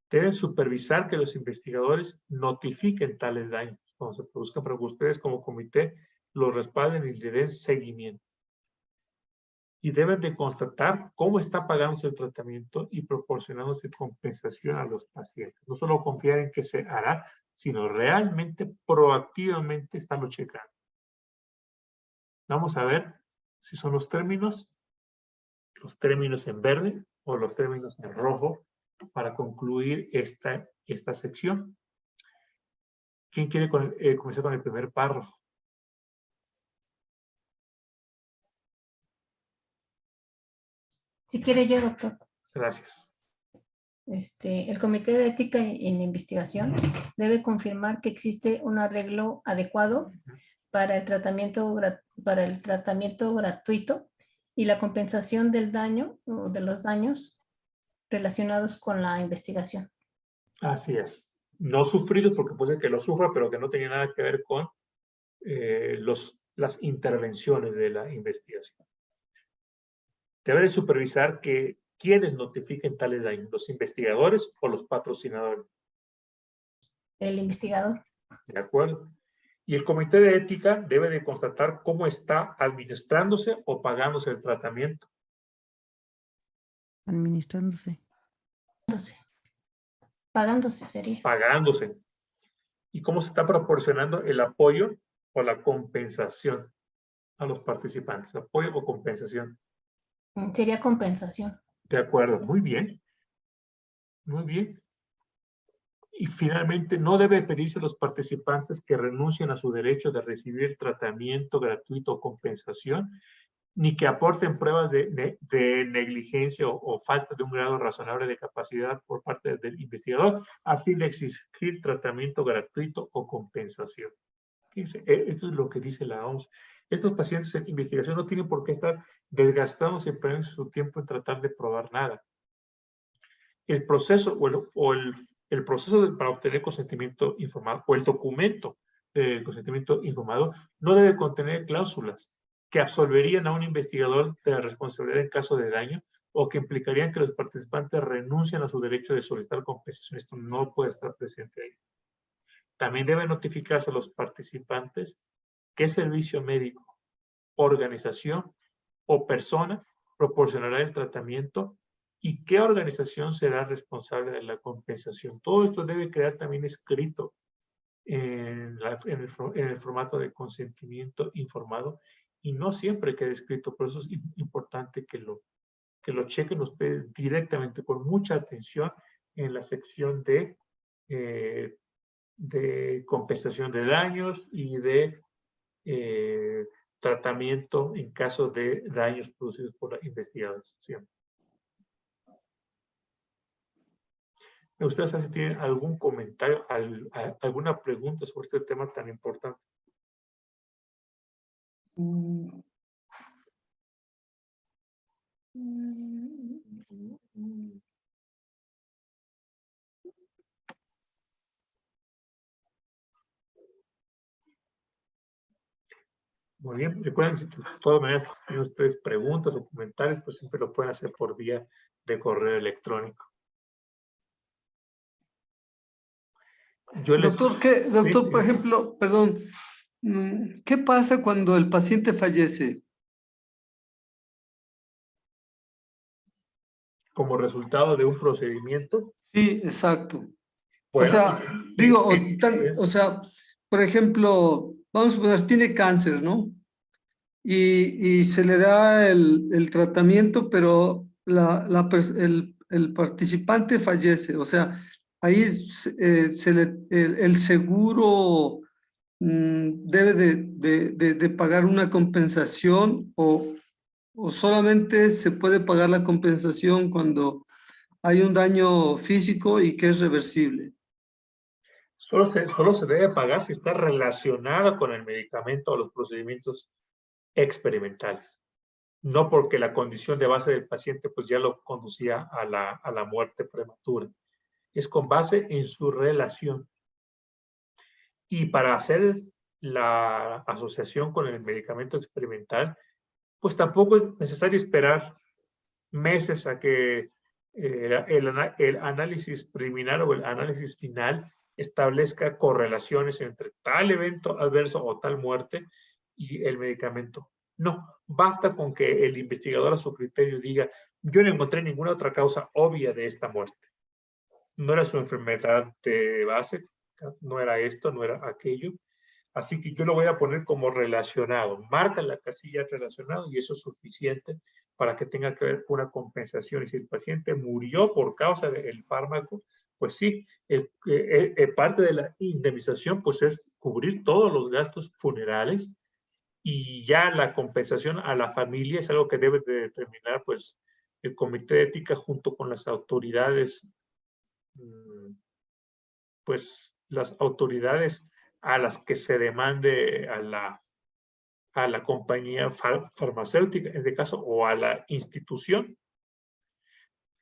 Deben supervisar que los investigadores notifiquen tales daños cuando se produzcan para que ustedes como comité los respalden y le den seguimiento. y deben de constatar cómo está pagándose el tratamiento y proporcionándose compensación a los pacientes. No solo confiar en que se hará, sino realmente proactivamente estarlo checando. Vamos a ver si son los términos en verde o los términos en rojo para concluir esta sección. ¿Quién quiere comenzar con el primer párrafo? Si quiere yo, doctor. Gracias. El Comité de Ética en Investigación debe confirmar que existe un arreglo adecuado para el tratamiento gratuito y la compensación del daño o de los daños relacionados con la investigación. Así es. No sufridos, porque puede ser que lo sufra, pero que no tenía nada que ver con las intervenciones de la investigación. Debe de supervisar que quienes notifiquen tales daños, los investigadores o los patrocinadores. El investigador. ¿De acuerdo? Y el comité de ética debe de constatar cómo está administrándose o pagándose el tratamiento. Administrándose. Pagándose sería. Pagándose. Y cómo se está proporcionando el apoyo o la compensación a los participantes. Apoyo o compensación. Sería compensación. De acuerdo, muy bien. Muy bien. Y finalmente, no debe pedirse a los participantes que renuncien a su derecho de recibir tratamiento gratuito o compensación, ni que aporten pruebas de negligencia o falta de un grado razonable de capacidad por parte del investigador a fin de exigir tratamiento gratuito o compensación. Esto es lo que dice la OMS. Estos pacientes en investigación no tienen por qué estar desgastados y perdiendo su tiempo en tratar de probar nada. El proceso el proceso para obtener consentimiento informado o el documento del consentimiento informado no debe contener cláusulas que absolverían a un investigador de la responsabilidad en caso de daño o que implicarían que los participantes renuncien a su derecho de solicitar compensación. Esto no puede estar presente ahí. También debe notificarse a los participantes qué servicio médico, organización o persona proporcionará el tratamiento y qué organización será responsable de la compensación. Todo esto debe quedar también escrito en el formato de consentimiento informado y no siempre queda escrito. Por eso es importante que lo chequen ustedes directamente con mucha atención en la sección de compensación de daños y de tratamiento en caso de daños producidos por la investigación. Me gustaría saber si tienen algún comentario, alguna pregunta sobre este tema tan importante. Muy bien, recuerden, si de todas maneras tienen ustedes preguntas o comentarios, pues siempre lo pueden hacer por vía de correo electrónico. Doctor, por ejemplo, perdón, ¿qué pasa cuando el paciente fallece? Como resultado de un procedimiento. Sí, exacto. Bueno, o sea, digo, o sea, por ejemplo, vamos a poner, tiene cáncer, ¿no? Y se le da el tratamiento, pero el participante fallece. O sea, ahí el seguro debe de pagar una compensación o solamente se puede pagar la compensación cuando hay un daño físico y que es reversible. Solo se debe pagar si está relacionada con el medicamento o los procedimientos experimentales. No porque la condición de base del paciente pues ya lo conducía a la muerte prematura. Es con base en su relación. Y para hacer la asociación con el medicamento experimental, pues tampoco es necesario esperar meses a que el análisis preliminar o el análisis final establezca correlaciones entre tal evento adverso o tal muerte y el medicamento. No, basta con que el investigador a su criterio diga, yo no encontré ninguna otra causa obvia de esta muerte. No era su enfermedad de base, no era esto, no era aquello. Así que yo lo voy a poner como relacionado. Marca la casilla relacionado y eso es suficiente para que tenga que ver con una compensación. Y si el paciente murió por causa del fármaco, pues sí, parte de la indemnización pues es cubrir todos los gastos funerales y ya la compensación a la familia es algo que debe de determinar pues el comité de ética junto con las autoridades, pues las autoridades a las que se demande a la compañía farmacéutica, en este caso, o a la institución,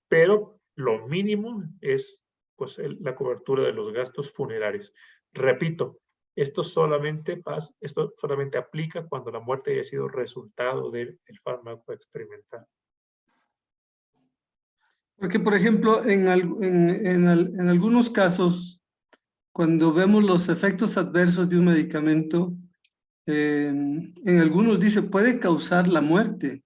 pero lo mínimo es pues la cobertura de los gastos funerarios. Repito, esto solamente aplica cuando la muerte haya sido resultado del fármaco experimental. Porque, por ejemplo, en algunos casos, cuando vemos los efectos adversos de un medicamento, en algunos dice puede causar la muerte.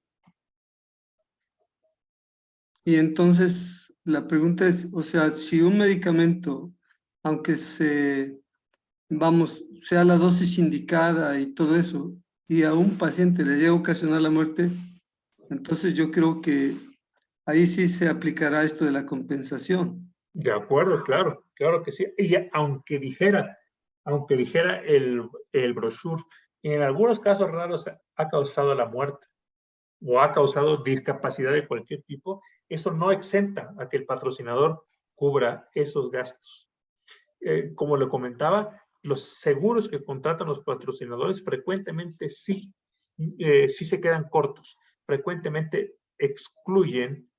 Y entonces la pregunta es, o sea, si un medicamento, aunque sea la dosis indicada y todo eso, y a un paciente le llega a ocasionar la muerte, entonces yo creo que ahí sí se aplicará esto de la compensación. De acuerdo, claro, claro que sí. Y aunque dijera el brochure, en algunos casos raros ha causado la muerte o ha causado discapacidad de cualquier tipo, eso no exenta a que el patrocinador cubra esos gastos. Como le comentaba, los seguros que contratan los patrocinadores frecuentemente sí se quedan cortos, frecuentemente excluyen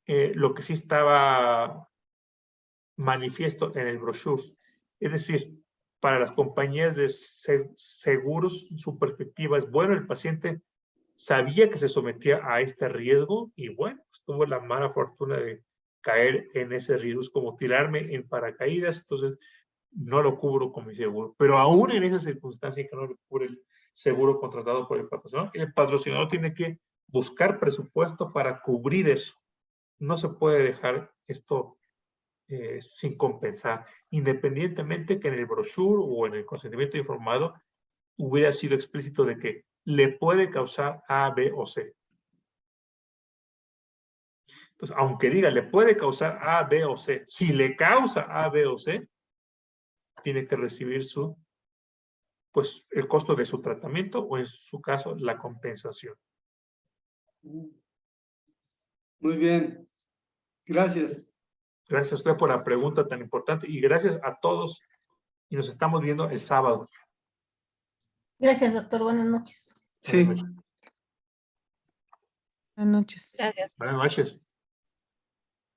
lo que sí estaba manifiesto en el brochure. Es decir, para las compañías de seguros, su perspectiva es, bueno, el paciente sabía que se sometía a este riesgo y bueno, pues tuvo la mala fortuna de caer en ese riesgo, es como tirarme en paracaídas, entonces no lo cubro con mi seguro. Pero aún en esa circunstancia que no lo cubre el seguro contratado por el patrocinador tiene que buscar presupuesto para cubrir eso. No se puede dejar esto sin compensar, independientemente que en el brochure o en el consentimiento informado hubiera sido explícito de que le puede causar A, B o C. Entonces, aunque diga le puede causar A, B o C, si le causa A, B o C, tiene que recibir pues, el costo de su tratamiento o en su caso la compensación. Muy bien, gracias. Gracias a usted por la pregunta tan importante y gracias a todos y nos estamos viendo el sábado. Gracias, doctor. Buenas noches. Sí. Buenas noches. Buenas noches. Gracias. Buenas noches.